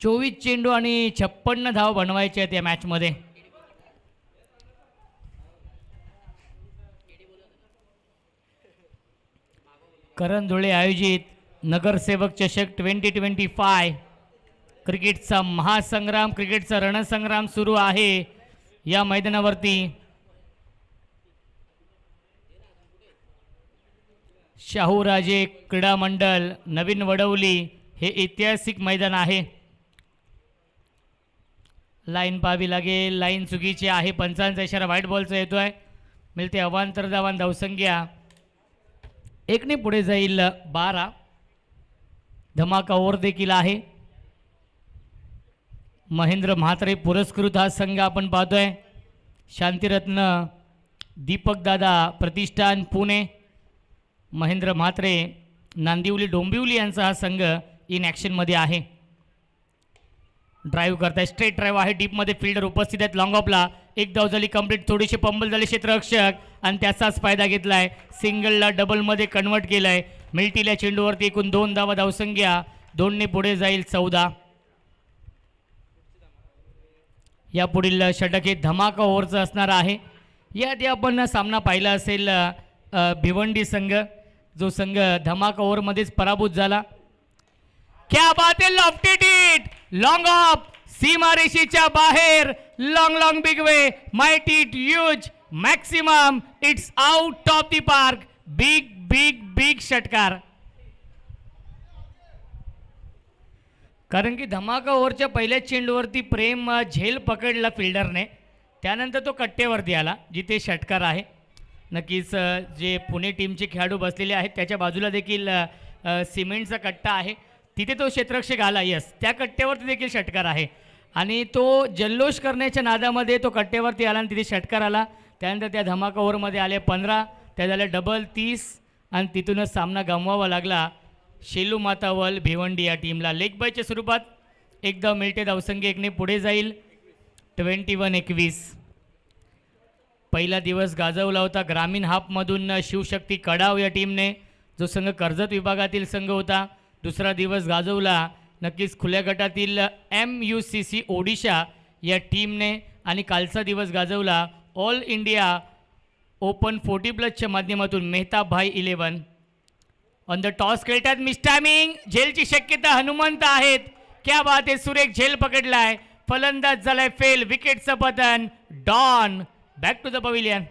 S2: चोवीस चेंडू आणि 56 धाव बनवायचे आहेत या मॅचमध्ये. करण धुळे आयोजित नगरसेवक चषक 2025 क्रिकेटचा महासंग्राम, क्रिकेटचा रणसंग्राम सुरू आहे या मैदानावरती. शाहूराजे क्रीडा मंडळ नवीन वडवली हे ऐतिहासिक मैदान आहे. लाईन पाहावी लागेल. लाईन चुकीची आहे. पंचांचा इशारा व्हाईट बॉलचा येतोय. मिळते अवांतर धावांत. धावसंख्या 1 ने पुढे जाईल 12. धमाका ओव्हर देखील आहे. महेंद्र म्हात्रे पुरस्कृत हा संघ आपण पाहतोय. शांतिरत्न दीपक दादा प्रतिष्ठान पुणे, महेंद्र म्हात्रे नांदिवली डोंबिवली यांचा हा संघ इन ॲक्शनमध्ये आहे. ड्राईव्ह करताय. स्ट्रेट ड्राईव्ह आहे. डीपमध्ये फिल्डर उपस्थित आहेत. लॉंग ऑफला एक धाव झाली कंप्लीट. थोडीशी पंबल झाली क्षेत्ररक्षक आणि त्याचाच फायदा घेतलाय. सिंगलला डबलमध्ये कन्वर्ट केलंय. मिल्टील्या चेंडूवरती एकूण 2 धावा. धावसंख्या 2 ने पुढे जाईल 14. या पुढील षटक हे धमाका ओव्हरचं असणार आहे. याआधी आपण सामना पाहिला असेल भिवंडी संघ, जो संघ धमाका ओव्हरमध्येच पराभूत झाला. क्या बात आहे, लॉफ्टेड इट लॉंग ऑफ सीमारेषेच्या बाहेर, long long big way, might it huge maximum, it's out of the park. Big big big षटकार. कारण की धमाका ओव्हरच्या पहिल्या चेंडूवरती प्रेम झेल पकडला फिल्डरने, त्यानंतर तो कट्टेवरती आला जिथे षटकार आहे. नक्कीच जे पुणे टीमचे खेळाडू बसलेले आहेत त्याच्या बाजूला देखील सिमेंटचा कट्टा आहे, तिथे तो क्षेत्ररक्षक आला. यस, त्या कट्ट्यावरती देखील षटकार आहे आणि तो जल्लोष करण्याच्या नादामध्ये तो कट्ट्यावरती आला आणि तिथे षटकार आला. त्यानंतर त्या धमाका ओव्हरमध्ये आले 15, त्या झाल्या डबल 30 आणि तिथूनच सामना गमवावा लागला शेलू मातावल भिवंडी या टीमला. लेग बायच्या स्वरूपात एकदम मिळते धावसंख्या एकने पुढे जाईल 21-21. पहिला दिवस गाजवला होता ग्रामीण हाफमधून शिवशक्ती कडाव या टीमने, जो संघ कर्जत विभागातील संघ होता. दुसरा दिवस गाजवला नक्कीच खुल्या गटातील MUCC ओडिशा या टीमने आणि कालचा दिवस गाजवला ऑल इंडिया ओपन 40+ माध्यमातून मेहता भाई 11. ऑन द टॉस खेळतात मिस्टामिंग, झेलची शक्यता हनुमंत आहेत. क्या बात आहे, सुरेख झेल पकडलाय, फलंदाज झालाय फेल, विकेटचं पतन. Don back to the pavilion.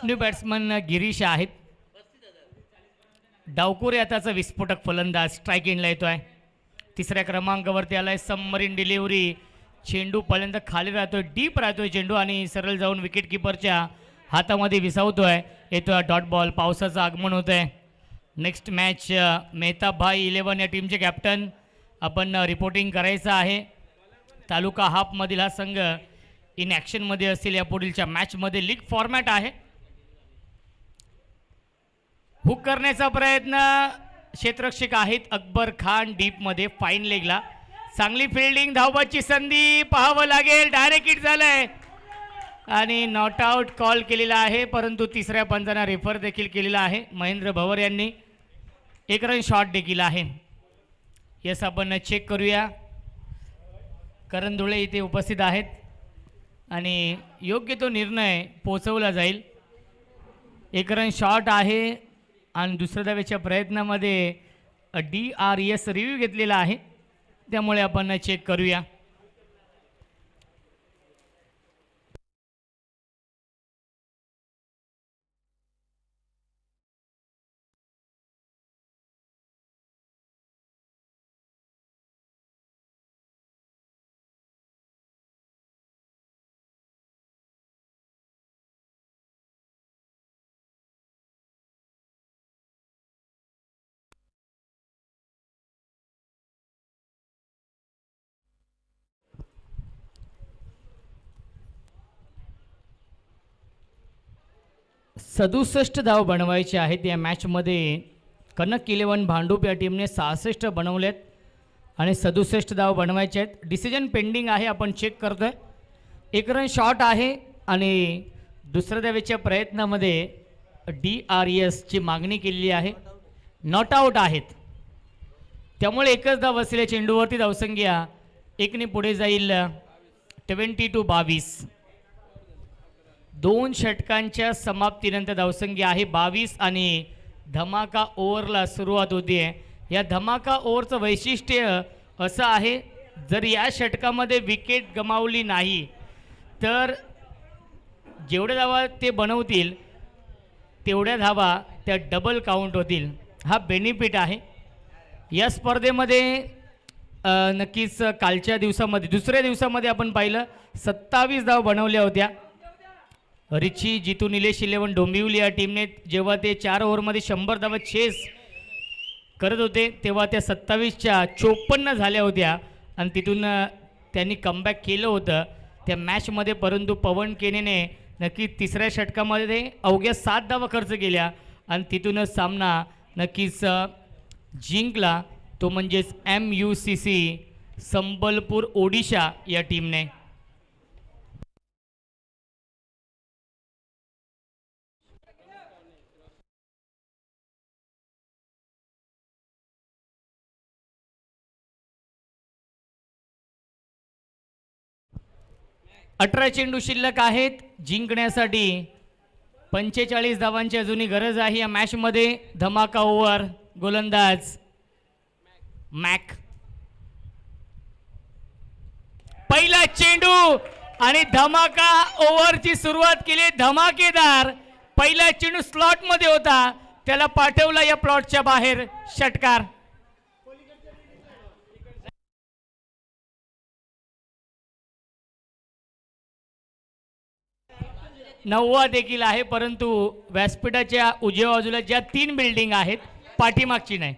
S2: New batsman Girish आहेत. डावकुरे आताचा विस्फोटक फलंदाज स्ट्राईक एंडला येतोय. तिसऱ्या क्रमांकावरती आलाय सबमरीन डिलिव्हरी, चेंडू पहिल्यांदा खाली राहतोय, डीप राहतोय चेंडू आणि सरळ जाऊन विकेट किपरच्या हातामध्ये विसावतोय. येतोय डॉट बॉल. पावसाचं आगमन होत आहे. नेक्स्ट मॅच मेहता भाई 11 या टीमचे कॅप्टन आपण रिपोर्टिंग करायचं आहे. तालुका हाफमधील हा संघ इन ॲक्शनमध्ये असेल या पुढीलच्या मॅचमध्ये. लीग फॉर्मॅट आहे. हुक करण्याचा प्रयत्न क्षेत्ररक्षक आहेत अकबर खान डीपमध्ये फाईन लेगला. चांगली फिल्डिंग, धावबाची संधी पाहावं लागेल. डायरेक्ट हिट झालंय आणि नॉट आउट कॉल केलेला आहे, परंतु तिसऱ्या पंचांना रेफर देखील केलेला आहे महेंद्र भवर यांनी. एक रन शॉट देखील आहे. यस, आपण चेक करूया. करण धुळे इथे उपस्थित आहेत आणि योग्य तो निर्णय पोचवला जाईल. एक रन शॉट आहे आणि दुसऱ्या धावेच्या प्रयत्नामध्ये DRS रिव्ह्यू घेतलेला आहे, त्यामुळे आपण चेक करूया. सदुसष्ट धाव बनवायचे आहेत या मॅचमध्ये. कनक 11 भांडूप या टीमने 66 बनवलेत आणि 67 धाव बनवायचे आहेत. डिसिजन पेंडिंग आहे, आपण चेक करतोय. एक रन शॉट आहे आणि दुसऱ्या धावेच्या प्रयत्नामध्ये DRS ची मागणी केलेली आहे. नॉट आऊट आहेत, त्यामुळे एकच धाव असलेल्या चेंडूवरती धावसंख्या एकने पुढे जाईल 22. 2 षटकांच्या समाप्तीनंतर धावसंख्या आहे 22 आणि धमाका ओव्हरला सुरुवात होती आहे. या धमाका ओव्हरचं वैशिष्ट्य असं आहे, जर या षटकामध्ये विकेट गमावली नाही तर जेवढ्या धावा ते बनवतील तेवढ्या धावा त्या डबल काउंट होतील. हा बेनिफिट आहे या स्पर्धेमध्ये. नक्कीच कालच्या दिवसामध्ये दुसऱ्या दिवसामध्ये आपण पाहिलं 27 धावा बनवल्या होत्या. रिची जितू निलेश 11 डोंबिवली या टीमने जेव्हा ते 4 ओव्हरमध्ये 100 धावा चेस करत होते तेव्हा त्या 27च्या 54 झाल्या होत्या आणि तिथून त्यांनी कमबॅक केलं होतं त्या मॅचमध्ये. परंतु पवन केनेने नक्कीच तिसऱ्या षटकामध्ये अवघ्या 7 धावा खर्च केल्या आणि तिथूनच सामना नक्कीच जिंकला, तो म्हणजेच MUCC संबलपूर ओडिशा या टीमने. अठरा चेंडू शिल्लक आहेत जिंकण्यासाठी. 45 धावांची अजूनही गरज आहे या मॅचमध्ये. धमाका ओव्हर, गोलंदाज मॅक. पहिला चेंडू आणि धमाका ओव्हरची सुरुवात केली. धमाकेदार पहिला चेंडू स्लॉट मध्ये होता, त्याला पाठवला या प्लॉटच्या बाहेर. षटकार. नववा देखील आहे, परंतु व्यासपीठाच्या उजव्या बाजूला ज्या 3 बिल्डिंग आहेत पाठीमागची नाही.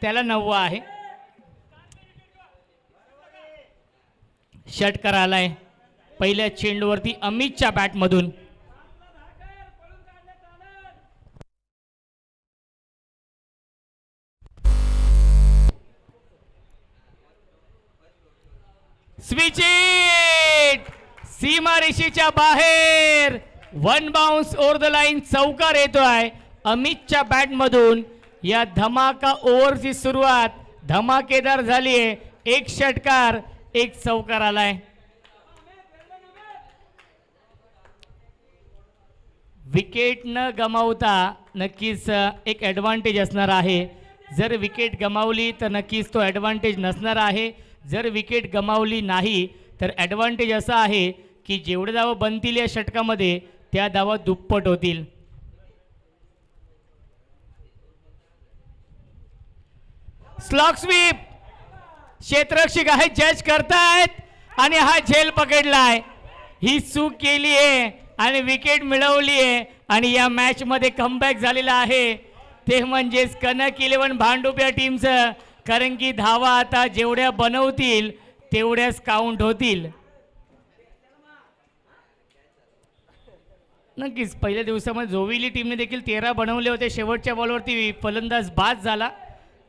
S2: त्याला 9 आहे. षटकार आलाय पहिल्या चेंडूवरती अमितच्या बॅटमधून. स्विच इट, सीमारेषेच्या बाहेर. 1 बाउन्स ओव्हर द लाईन. चौकार येतोय अमितच्या बॅटमधून. या धमाका ओव्हरची सुरुवात धमाकेदार झाली आहे. 1 षटकार 1 चौकार आलाय. विकेट न गमावता नक्कीच एक ॲडव्हान्टेज असणार आहे. जर विकेट गमावली तर नक्कीच तो ॲडव्हान्टेज नसणार आहे. जर विकेट गमावली नाही तर ॲडव्हान्टेज असा आहे की जेवढे धावा बनतील या षटकामध्ये त्या धावा दुप्पट होतील. Slog sweep. क्षेत्ररक्षक आहे, जज करतायत आणि हा झेल पकडलाय. ही चूक केली आहे आणि विकेट मिळवली आहे आणि या मॅच मध्ये कमबॅक झालेला आहे ते म्हणजेच कनक 11 भांडूप या टीमचं. कारण की धावा आता जेवढ्या बनवतील तेवढ्याच काउंट होतील. नक्कीच पहिल्या दिवसामध्ये जोविली टीमने देखील 13 बनवले होते. शेवटच्या बॉलवरती फलंदाज बाद झाला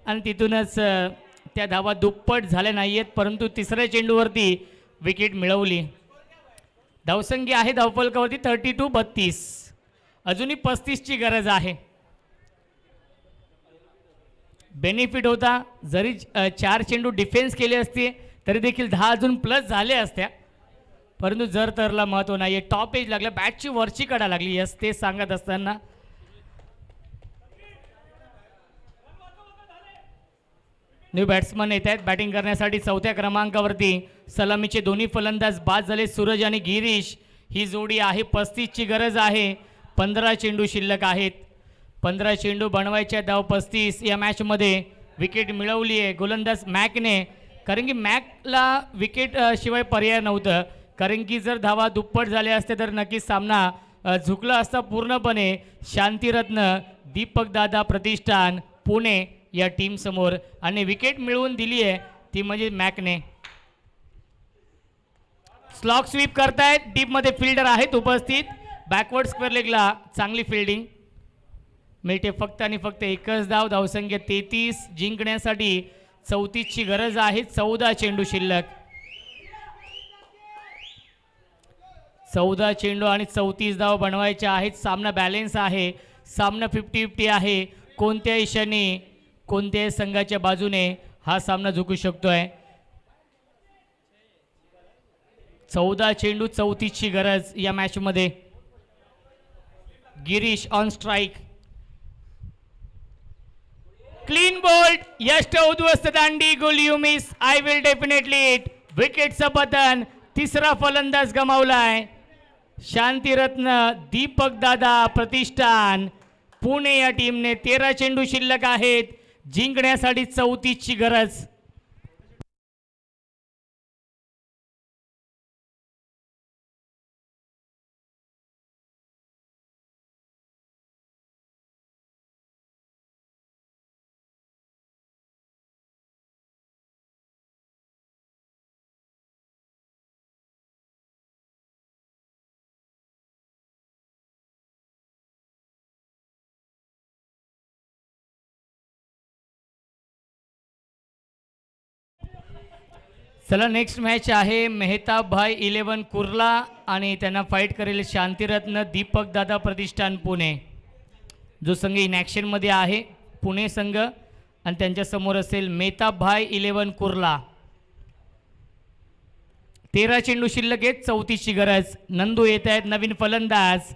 S2: आणि तिथूनच त्या धावा दुप्पट झाल्या नाही आहेत, परंतु तिसऱ्या चेंडूवरती विकेट मिळवली. धावसंख्या आहे धावफलकावरती 32-32. अजूनही 35ची गरज आहे. बेनिफिट होता जरी 4 चेंडू डिफेन्स केले असते तरी देखील 10 अजून प्लस झाले असत्या, परंतु जर तरला महत्त्व नाही. टॉप एज लागला, बॅटची वरची कडा लागली. यस, ते सांगत असताना न्यू बॅट्समन येत आहेत बॅटिंग करण्यासाठी. 4थ्या क्रमांकावरती सलामीचे दोन्ही फलंदाज बाद झाले, सूरज आणि गिरीश. ही जोडी आहे. 35ची गरज आहे. 15 चेंडू शिल्लक आहेत. 15 चेंडू बनवायच्या धाव 35. या मॅचमध्ये विकेट मिळवली आहे गोलंदाज मॅकने, कारण की मॅकला विकेट शिवाय पर्याय नव्हतं. कारण की जर धावा दुप्पट झाल्या असत्या तर नक्कीच सामना झुकला असता पूर्णपणे. शांतिरत्न दीपक दादा प्रतिष्ठान पुणे या टीम समोर आणि विकेट मिळवून दिली आहे ती म्हणजे मॅकने. स्लॉग स्वीप करतायत. डीपमध्ये फिल्डर आहेत उपस्थित. बॅकवर्ड स्क्वेअर लेगला चांगली फिल्डिंग मिळते. फक्त आणि फक्त एकच धाव. धावसंख्या 33. जिंकण्यासाठी 34ची गरज आहे. 14 चेंडू शिल्लक. 14 चेंडू आणि 34 धाव बनवायच्या आहेत. सामना बॅलेन्स आहे. सामना 50-50 आहे. कोणत्याही क्षणी कोणत्याही संघाच्या बाजूने हा सामना झुकू शकतोय. 14 चेंडू 34ची गरज या मॅचमध्ये. Girish on strike. Clean bowled यष्ट उद्ध्वस्त दांडी गोल you miss I will definitely it विकेटचं पतन तिसरा फलंदाज गमावलाय शांतिरत्न दीपक दादा प्रतिष्ठान पुणे या टीमने 13 चेंडू शिल्लक आहेत जिंकण्यासाठी 34 ची गरज चला नेक्स्ट मॅच आहे मेहताब भाई 11 कुर्ला आणि त्यांना फाईट करेल शांतिरत्न दीपक दादा प्रतिष्ठान पुणे जो संघ इन ॲक्शन मध्ये आहे पुणे संघ आणि त्यांच्या समोर असेल मेहताब भाई 11 कुर्ला 13 चेंडू शिल्लक आहेत 34 ची गरज नंदू येत आहेत नवीन फलंदाज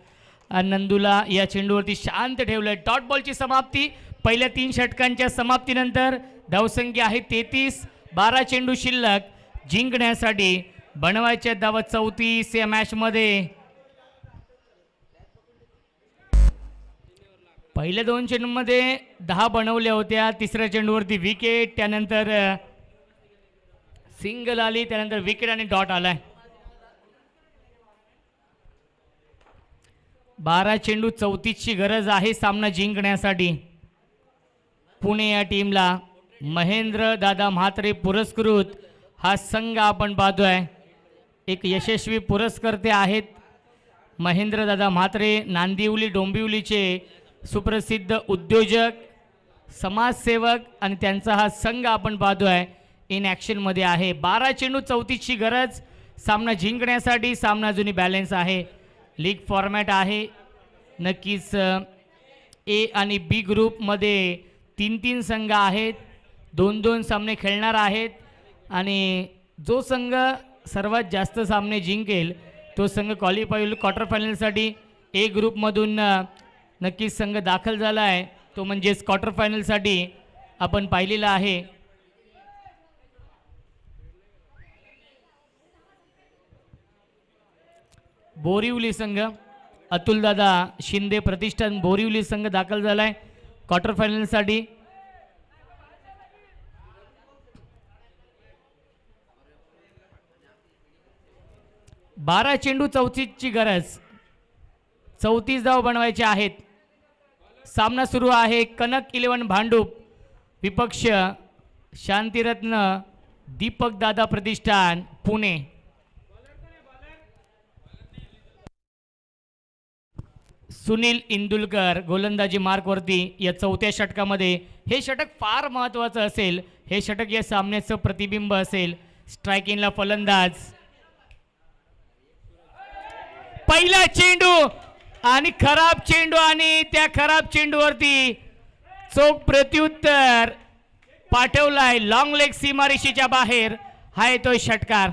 S2: आणि नंदूला या चेंडूवरती शांत ठेवलंय डॉट बॉलची समाप्ती पहिल्या 3 षटकांच्या समाप्तीनंतर धावसंख्या आहे 33 12 चेंडू शिल्लक जिंकण्यासाठी बनवायच्या धावा 34 या मॅच मध्ये पहिल्या 2 चेंडूमध्ये 10 बनवल्या होत्या तिसऱ्या चेंडूवरती विकेट त्यानंतर सिंगल आली त्यानंतर विकेट आणि डॉट आलाय 12 चेंडू 34 ची गरज आहे सामना जिंकण्यासाठी पुणे या टीमला महेंद्र दादा म्हात्रे पुरस्कृत हा संघ आपण पाहतोय एक यशस्वी पुरस्कर्ते आहेत महेंद्र दादा म्हात्रे नांदिवली डोंबिवलीचे सुप्रसिद्ध उद्योजक समाजसेवक आणि त्यांचा हा संघ आपण पाहतोय इन ॲक्शन मध्ये आहे 12 चेंडू 34 ची गरज सामना जिंकण्यासाठी सामना अजूनही बॅलन्स आहे लीग फॉर्मॅट आहे नक्कीच ए आणि बी ग्रुपमध्ये 3-3 संघ आहेत 2-2 सामने खेळणार आहेत आणि जो संघ सर्वात जास्त सामने जिंकेल तो संघ क्वालिफाय होईल क्वार्टर फायनलसाठी ए ग्रुपमधून नक्कीच संघ दाखल झाला आहे तो म्हणजेच क्वार्टर फायनलसाठी आपण पाहिलेला आहे बोरिवली संघ अतुलदादा शिंदे प्रतिष्ठान बोरिवली संघ दाखल झाला आहे क्वार्टर फायनलसाठी बारा चेंडू 34 ची गरज 34 धाव बनवायचे आहेत सामना सुरू आहे कनक 11 भांडूप विपक्ष शांतिरत्न दीपक दादा प्रतिष्ठान पुणे सुनील इंदुलकर गोलंदाजी मार्कवरती या 4थ्या षटकामध्ये हे षटक फार महत्त्वाचं असेल हे षटक या सामन्याचं प्रतिबिंब असेल स्ट्रायकिंगला फलंदाज पहिला चेंडू आणि खराब चेंडू आणि त्या खराब चेंडूवरती चोख प्रत्युत्तर पाठवलाय लॉंग लेग सीमारेषेच्या बाहेर हा येतोय षटकार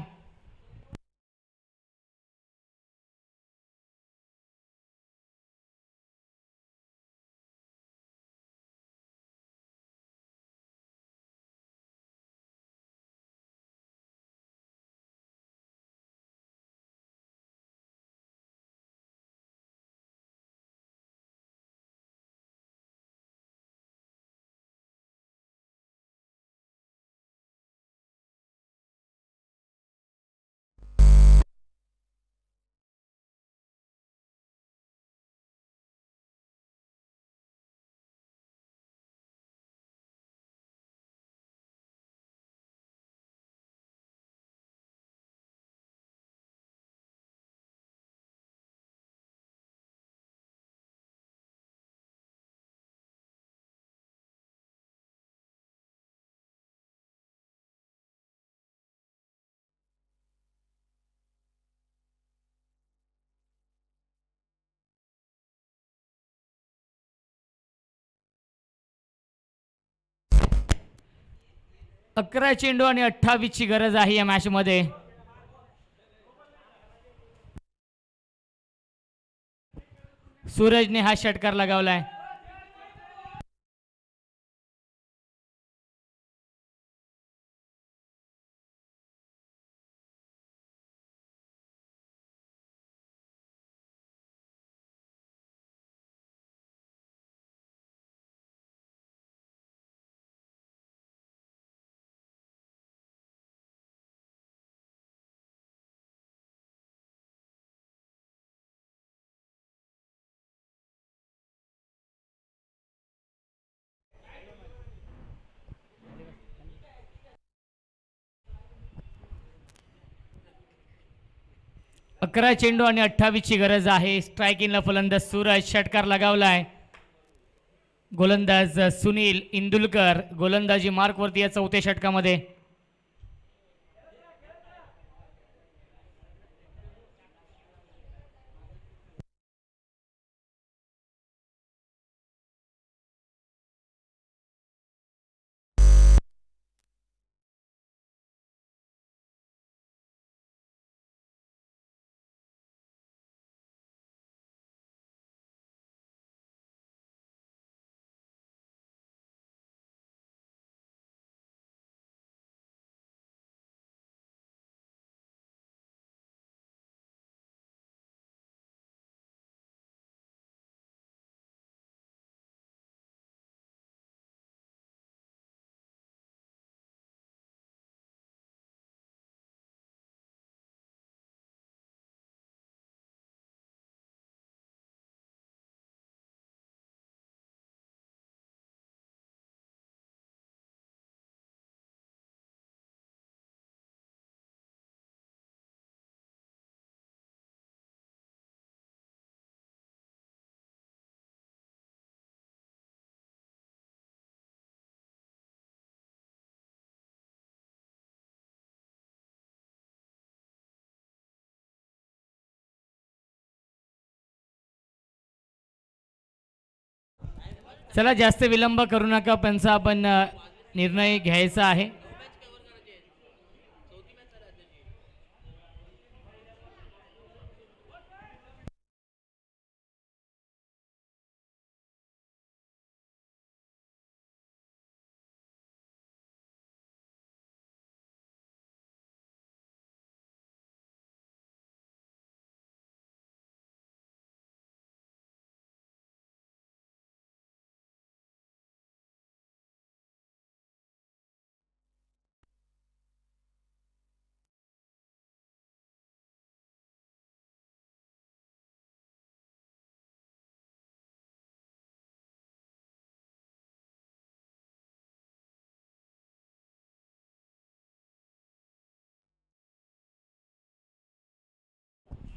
S2: अकरा चेंडू आणि 28 ची गरज आहे या मॅच मध्ये सूरजने हा षटकार लगावलाय 11 चेंडू आणि 28 ची गरज आहे. स्ट्राईक इनला फलंदाज सूरज, षटकार लगावलाय. गोलंदाज सुनील इंदुलकर गोलंदाजी मार्कवरती या चौथ्या षटकामध्ये. चला जास्त विलंब करू नका, पंच आपण निर्णय घ्यायचा आहे.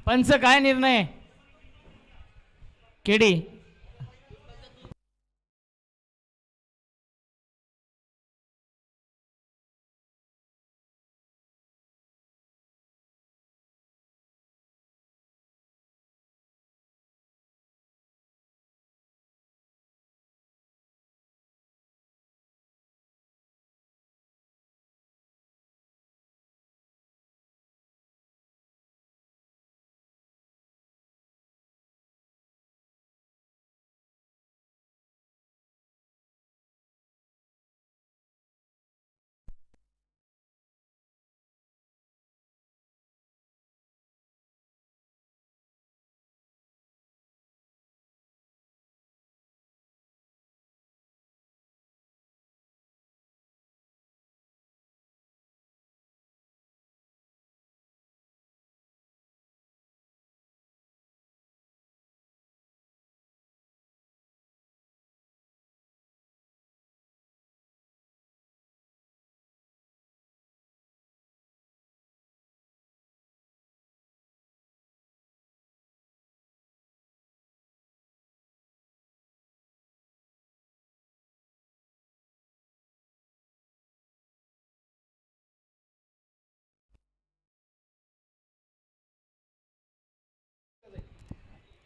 S2: पंच काय निर्णय केडी?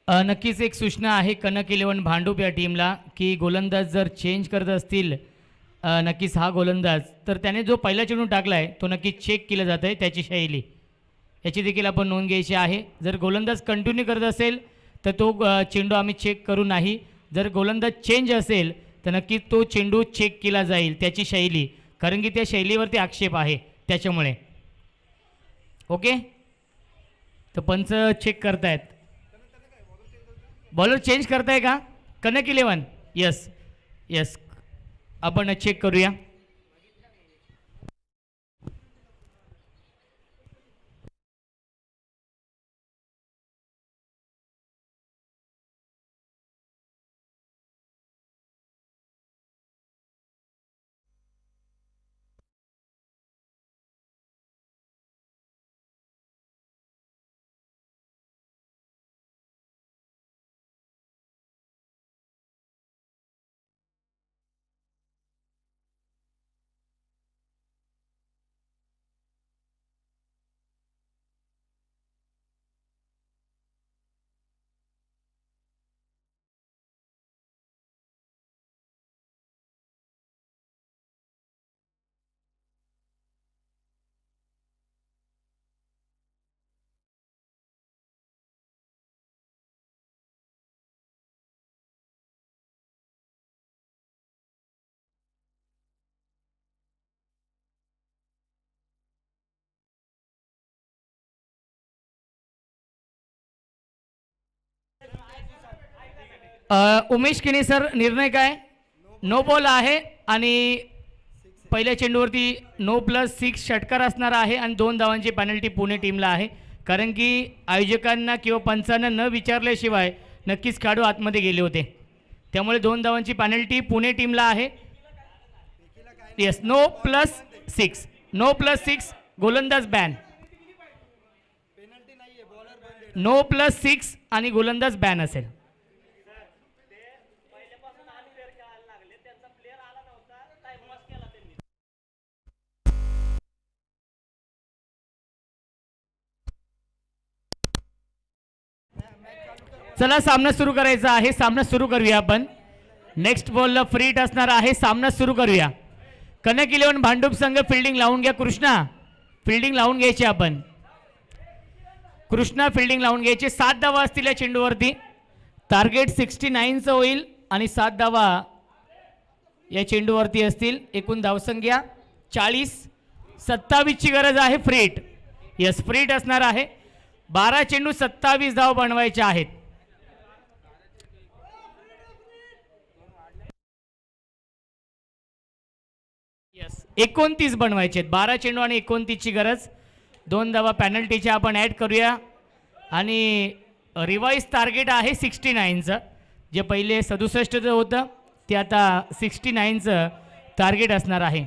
S2: नक्कीच एक सूचना आहे कनक 11 भांडूप या टीमला की गोलंदाज जर चेंज करत असतील नक्कीच हा गोलंदाज तर त्याने जो पहिला चेंडू टाकला आहे तो नक्कीच चेक केला जात आहे त्याची शैली, याची देखील आपण नोंद घ्यायची आहे. जर गोलंदाज कंटिन्यू करत असेल तर तो चेंडू आम्ही चेक करू नाही. जर गोलंदाज चेंज असेल तर नक्कीच तो चेंडू चेक केला जाईल त्याची शैली, कारण की त्या शैलीवरती आक्षेप आहे त्याच्यामुळे. ओके, तर पंच चेक करतायत. बॉलर चेंज करताय का कनक 11? यस यस, आपण चेक करूया. उमेश किने सर, निर्णय काय? नो बॉल आहे आणि पहिल्या चेंडूवरती नो प्लस 6 षटकार असणार आहे आणि 2 धावांची पेनल्टी पुणे टीमला आहे, कारण की आयोजकांना किंवा पंचांना न विचारल्याशिवाय नक्कीच खेळाडू आतमध्ये गेले होते. त्यामुळे 2 धावांची पेनल्टी पुणे टीमला आहे. Yes, no plus 6, no plus 6, गोलंदाज बॅन. नो प्लस 6 आणि गोलंदाज बॅन असेल. चला, सामना सुरू करायचा आहे. सामना सुरू करूया आपण. नेक्स्ट बॉलला फ्री हिट असणार आहे. सामना सुरू करूया. कनक 11 भांडूप संघ फिल्डिंग लावून घ्या. कृष्णा, फिल्डिंग लावून घ्यायची आपण. कृष्णा, फिल्डिंग लावून घ्यायची. 7 धावा असतील या चेंडूवरती. टार्गेट 69चं होईल आणि 7 धावा या चेंडूवरती असतील. एकूण धावसंख्या 40. 27 ची गरज आहे. Free hit. Yes, free hit असणार आहे. 12 चेंडू 27 धाव बनवायचे आहेत. यस, 29 बनवायचे आहेत. 12 चेंडू आणि 29 ची गरज. 2 धावा पेनल्टीच्या आपण ॲड करूया आणि रिवाइज टार्गेट आहे 69चं. जे पहिले 67चं होतं ते आता 69चं टार्गेट असणार आहे.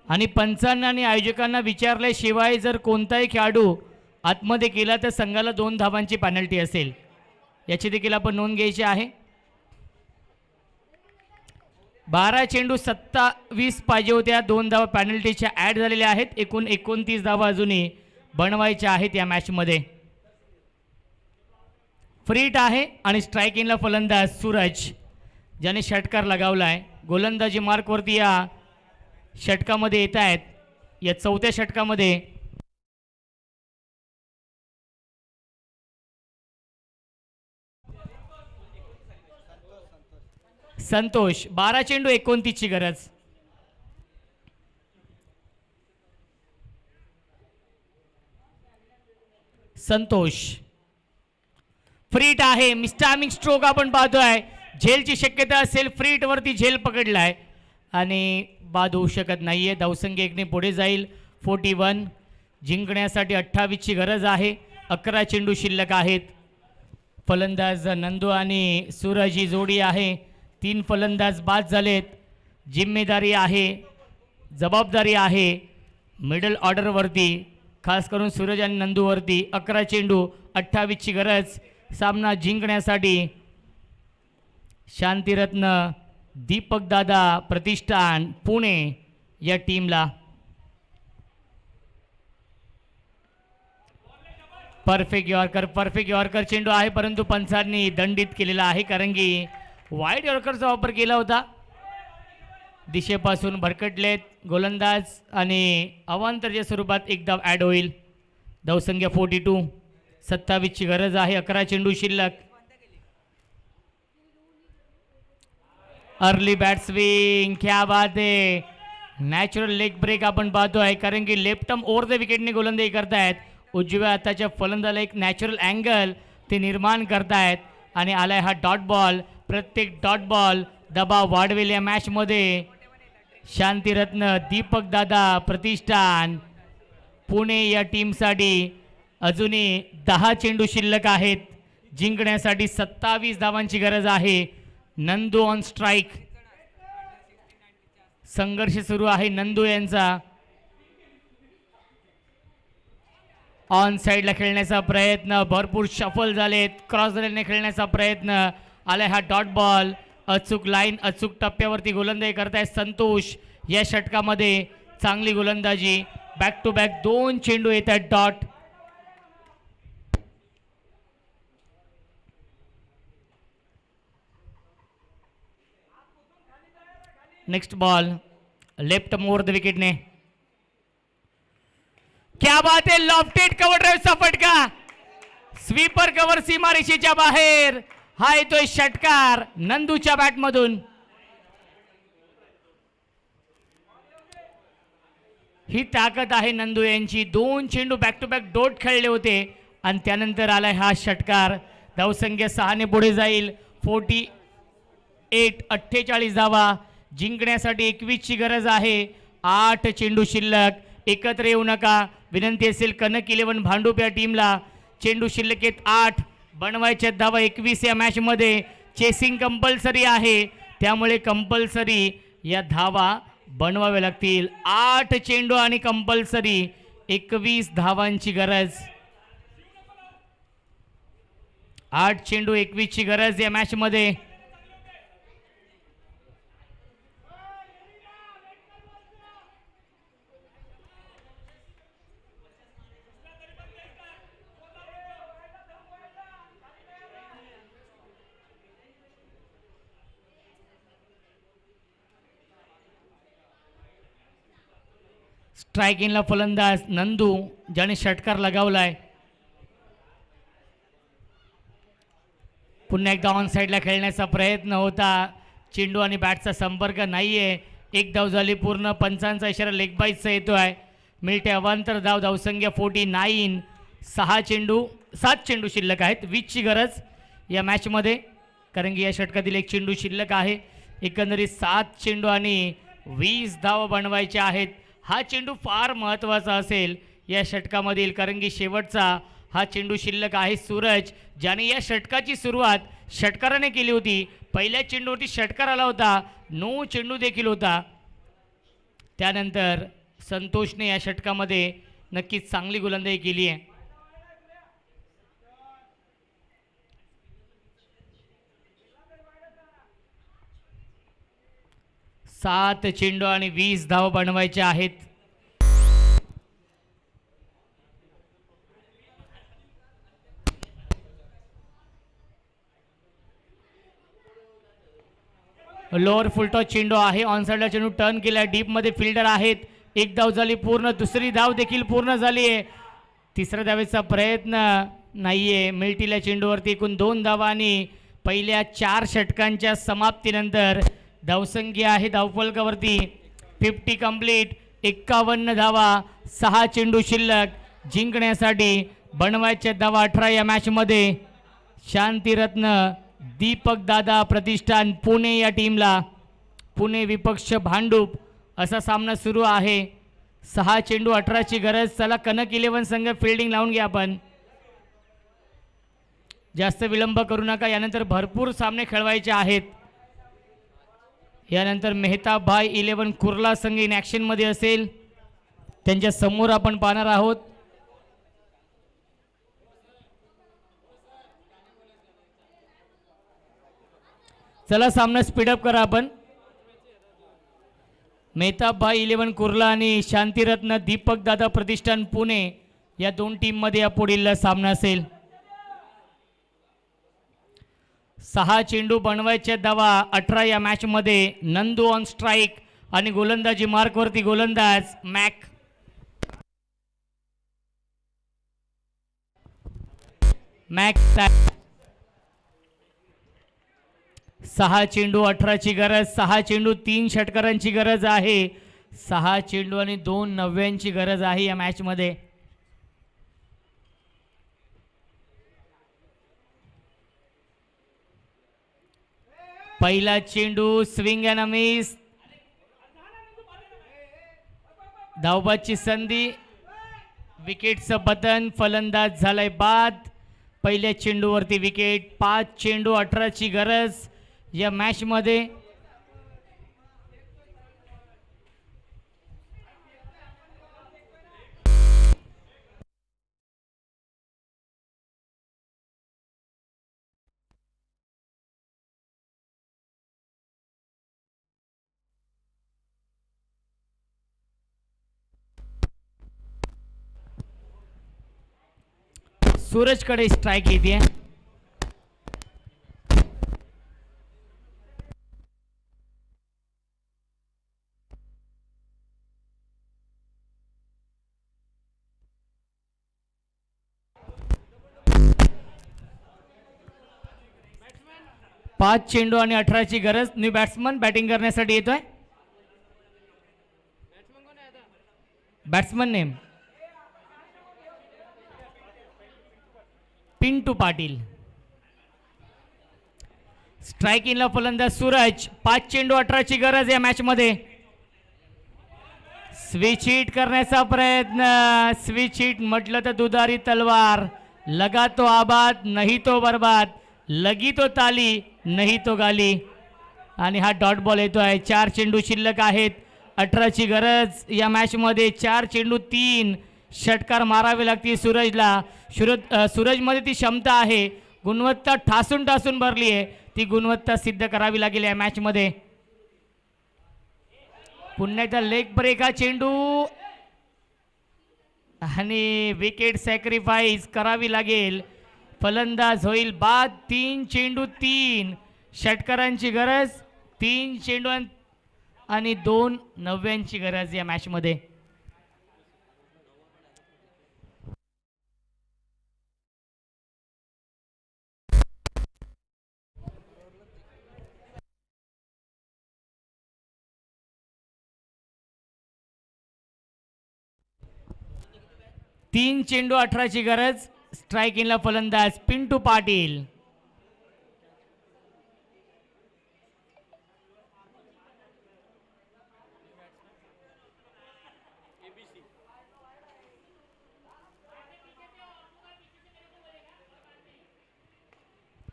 S2: आणि पंचांना आणि आयोजकांना विचारल्याशिवाय जर कोणताही खेळाडू आतमध्ये गेला तर संघाला 2 धावांची पेनल्टी असेल. याची देखील आपण नोंद घ्यायची आहे. 12 चेंडू 27 पाहिजे होत्या. 2 धावा पेनल्टीच्या ॲड झालेल्या आहेत. एकूण 29 धावा अजूनही बनवायच्या आहेत या मॅचमध्ये. फ्री हिट आहे आणि स्ट्रायकिंगला फलंदाज सूरज, ज्याने षटकार लगावला आहे. गोलंदाजी मार्कवरती या षटकामध्ये येत आहेत. या 4थ्या षटकामध्ये संतोष. 12 चेंडू 29 ची गरज. संतोष, फ्री हिट आहे. मिस्टामिंग स्ट्रोक आपण पाहतोय. झेलची शक्यता असेल. फ्री हिट वरती झेल पकडलाय आणि बाद होऊ शकत नाहीये. धावसंख्या 1ने पुढे जाईल. 41. जिंकण्यासाठी 28 ची गरज आहे. 11 चेंडू शिल्लक आहेत. फलंदाज नंदू आणि सूरज ही जोडी आहे. 3 फलंदाज बाद झालेत. जिम्मेदारी आहे, जबाबदारी आहे मिडल ऑर्डरवरती, खास करून सूरज आणि नंदूवरती. 11 चेंडू 28 ची गरज. सामना जिंकण्यासाठी शांतिरत्न, दीपक दादा प्रतिष्ठान पुणे या टीमला. परफेक्ट यॉर्कर चेंडू आहे, परंतु पंचांनी दंडित केलेला आहे, कारण की वाईड यॉर्करचा वापर केला होता. दिशेपासून भरकटलेत गोलंदाज आणि अवांतरच्या स्वरूपात एक धाव ॲड होईल. धावसंख्या 42. 27 ची गरज आहे. 11 चेंडू शिल्लक. अर्ली बॅट स्विंग, क्या बात आहे. नॅचरल लेग ब्रेक आपण पाहतोय, कारण की लेफ्ट आर्म ओव्हर द विकेटने गोलंदाजी करतायत. उजव्या हाताच्या फलंदाला एक नॅचरल अँगल ते निर्माण करतायत आणि आलाय हा डॉट बॉल. प्रत्येक डॉट बॉल दबाव वाढवेल या मॅचमध्ये. शांतिरत्न, दीपक दादा प्रतिष्ठान पुणे या टीमसाठी अजूनही 10 चेंडू शिल्लक आहेत. जिंकण्यासाठी 27 धावांची गरज आहे. Nandu on strike. संघर्ष सुरू आहे नंदू यांचा. ऑन साईडला खेळण्याचा प्रयत्न, भरपूर शफल झालेत. क्रॉस लाईनने खेळण्याचा प्रयत्न. आलाय हा डॉट बॉल. अचूक लाईन, अचूक टप्प्यावरती गोलंदाजी करतायत संतोष. या षटकामध्ये चांगली गोलंदाजी. बॅक टू बॅक 2 चेंडू येत आहेत dot. Next ball left over the विकेटने. क्या बात है. लॉफ्टेड कव्हर ड्राईव्हचा फटका. स्वीपर कव्हर सीमारेषेच्या बाहेर. हा येतोय षटकार नंदूच्या बॅटमधून. ही ताकद आहे नंदू यांची. 2 चेंडू बॅक टू बॅक डॉट खेळले होते आणि त्यानंतर आलाय हा षटकार. धावसंख्या 6 पुढे जाईल. 48 धावा जिंकण्यासाठी 21 ची गरज आहे. 8 चेंडू शिल्लक. एकत्र येऊ नका विनंती असेल कनक 11 भांडूप या टीमला. चेंडू शिल्लक आहेत 8, बनवायच्या धावा 21 या मॅच मध्ये. चेसिंग कंपल्सरी आहे त्यामुळे कंपल्सरी या धावा बनवाव्या लागतील. 8 चेंडू आणि कंपल्सरी 21 धावांची गरज. 8 चेंडू 21 ची गरज या मॅच मध्ये. स्ट्रायकिंगला फलंदाज नंदू ज्याने षटकार लगावलाय. पुन्हा एकदा ऑन साईडला खेळण्याचा प्रयत्न होता. चेंडू आणि बॅटचा संपर्क नाहीये. एक धाव झाली पूर्ण. पंचांचा इशारा लेग बाईचा येतोय. मिळते अवांतर धाव. धावसंख्या 49. 7 चेंडू शिल्लक आहेत. 20 ची गरज या मॅचमध्ये कारण की या षटकातील एक चेंडू शिल्लक आहे. एकंदरीत 7 चेंडू आणि 20 धावा बनवायच्या आहेत. हा चेंडू फार महत्त्वाचा असेल या षटकामधील कारण की शेवटचा हा चेंडू शिल्लक आहे. सूरज ज्याने या षटकाची सुरुवात षटकाराने केली होती. पहिल्या चेंडूवरती षटकार आला होता. 9 चेंडू देखील होता. त्यानंतर संतोषने या षटकामध्ये नक्कीच चांगली गोलंदाजी केली आहे. सात चेंडू आणि 20 धाव बनवायचे आहेत. लोअर फुलटॉस चेंडू आहे. ऑनसाइडला चेंडू टर्न केला. डीप मध्ये फिल्डर आहेत. एक धाव झाली पूर्ण. दुसरी धाव देखील पूर्ण झाली आहे. तिसऱ्या धावेचा प्रयत्न नाहीये. मिल्टीला चेंडूवरती एकूण 2 धावा आणि पहिल्या 4 षटकांच्या समाप्तीनंतर धावसंख्या आहे धावफलकावरती 50 कंप्लीट. 51 धावा. 6 चेंडू शिल्लक. जिंकण्यासाठी बनवायच्या धावा 18 या मॅच मध्ये. शांतिरत्न दीपक दादा प्रतिष्ठान पुणे या टीमला. पुणे विपक्ष भांडूप असा सामना सुरू आहे. 6 चेंडू 18 ची गरज. चला कनक 11 संघ फिल्डिंग लावून घ्या आपण. जास्त विलंब करू नका. यानंतर भरपूर सामने खेळवायचे आहेत. यानंतर मेहता भाई 11 कुर्ला संघ इन ॲक्शन मध्ये असेल. त्यांच्या समोर आपण पाहणार आहोत. चला सामना स्पीडअप करा आपण. मेहता भाई 11 कुर्ला आणि शांतिरत्न दीपक दादा प्रतिष्ठान पुणे या 2 टीम मध्ये या पुढील सामना असेल. 6 चेंडू बनवायचे धावा 18 या मॅच मध्ये. नंदू ऑन स्ट्राइक आणि गोलंदाजी मार्कवरती गोलंदाज मॅक. मॅक 6 चेंडू 18 ची गरज. 6 चेंडू 3 षटकारांची गरज आहे. 6 चेंडू आणि 2 नव्यांची गरज आहे या मॅच मध्ये. पहिला चेंडू स्विंग अँड मिस. धावबाची संधी. विकेटचं बटन. फलंदाज झालाय बाद. पहिल्या चेंडूवरती विकेट. 5 चेंडू 18 ची गरज या मॅच मध्ये. सूरजकडे स्ट्राइक येते. पाच चेंडू आणि 18 ची गरज. न्यू बॅट्समन बॅटिंग करण्यासाठी येतोय. Batsman name Pintu Patil. स्ट्रायकिंगला फलंदाज सूरज. 5 चेंडू 18ची गरज या मॅच मध्ये. स्विच हिट करण्याचा प्रयत्न. स्विच हिट म्हटलं तर दुधारी तलवार. लगा तो आबाद नाही तो बर्बाद, लगी तो ताली नाही तो गाली. आणि हा डॉट बॉल येतोय. 4 चेंडू शिल्लक आहेत. 18ची गरज या मॅच मध्ये. 4 चेंडू 3 षटकार मारावे लागतील सूरजला. सूरजमध्ये ती क्षमता आहे, गुणवत्ता ठासून ठासून भरली आहे. ती गुणवत्ता सिद्ध करावी लागेल या मॅच मध्ये. पुन्हा एकदा लेग ब्रेक हा चेंडू आणि विकेट सॅक्रिफाईस करावी लागेल. फलंदाज होईल बाद. 3 चेंडू 3 षटकारांची गरज. 3 चेंडू आणि 2 नव्यांची गरज या मॅच मध्ये. तीन चेंडू 18ची गरज. स्ट्रायकिंगला फलंदाज पिंटू पाटील.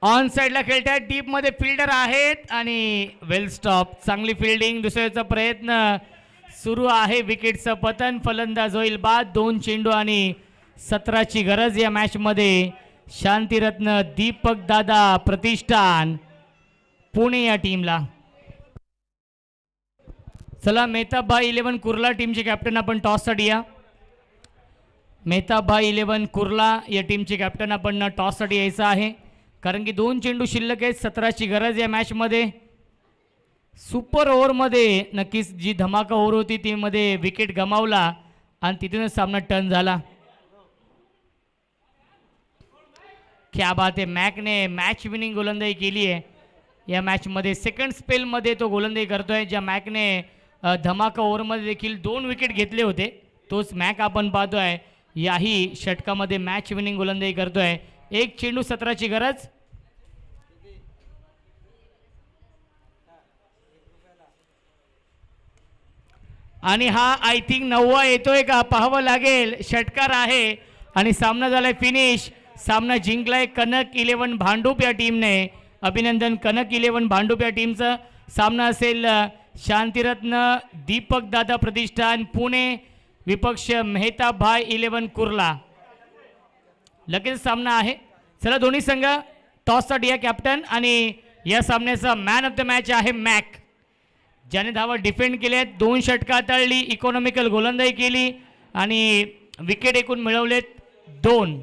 S2: ऑन साइडला खेळतात. डीप मध्ये फिल्डर आहेत आणि वेल स्टॉप. चांगली फिल्डिंग. दुसऱ्याचा प्रयत्न सुरू आहे. विकेटचं पतन. फलंदाज होईल बाद. 2 चेंडू आणि 17ची गरज या मॅच मध्ये. शांतीरत्न दीपक दादा प्रतिष्ठान पुणे या टीमला. चला मेहताब भाई 11 कुर्ला टीमचे कॅप्टन आपण टॉससाठी या. मेहताब भाई 11 कुर्ला या टीमचे कॅप्टन आपण टॉससाठी यायचं आहे, कारण की 2 चेंडू शिल्लक आहेत. 17ची गरज या मॅच मध्ये. सुपर ओव्हरमध्ये नक्कीच जी धमाका ओव्हर होती ती मध्ये विकेट गमावला आणि तिथूनच सामना टर्न झाला. क्या बात आहे. मॅकने मॅच विनिंग गोलंदाजी केली आहे या मॅचमध्ये. सेकंड स्पेलमध्ये तो गोलंदाजी करतोय. ज्या मॅकने धमाका ओव्हरमध्ये देखील 2 विकेट घेतले होते, तोच मॅक आपण पाहतोय याही षटकामध्ये मॅच विनिंग गोलंदाजी करतोय. 1 चेंडू 17ची गरज. आणि हा आय थिंक 9वा येतोय का पाहावं लागेल. षटकार आहे आणि सामना झालाय फिनिश. सामना जिंकलाय कनक 11 भांडूप या टीमने. अभिनंदन कनक 11 भांडूप या टीमचं. सामना असेल शांतीरत्न दीपक दादा प्रतिष्ठान पुणे विपक्ष मेहताब भाई 11 कुर्ला. लगेच सामना आहे. चला दोन्ही संघ टॉससाठी या. कॅप्टन आणि या सामन्याचा मॅन ऑफ द मॅच आहे मॅक, ज्याने धावा डिफेंड केल्यात. 2 षटका तळली, इकॉनॉमिकल गोलंदाजी केली आणि विकेट एकूण मिळवलेत 2.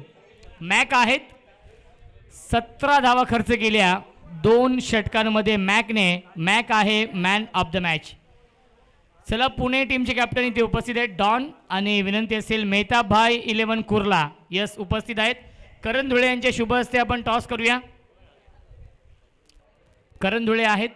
S2: मॅक आहेत. 17 धावा खर्च केल्या 2 षटकांमध्ये मॅकने. मॅक आहे मॅन ऑफ द मॅच. चला पुणे टीमचे कॅप्टन इथे उपस्थित आहेत डॉन, आणि विनंती असेल मेहताब भाई 11 कुर्ला यस उपस्थित आहेत. करण धुळे यांच्या शुभ हस्ते आपण टॉस करूया. करण धुळे आहेत.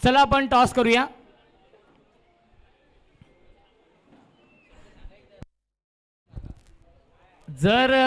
S2: चला आपण टॉस करूया. जर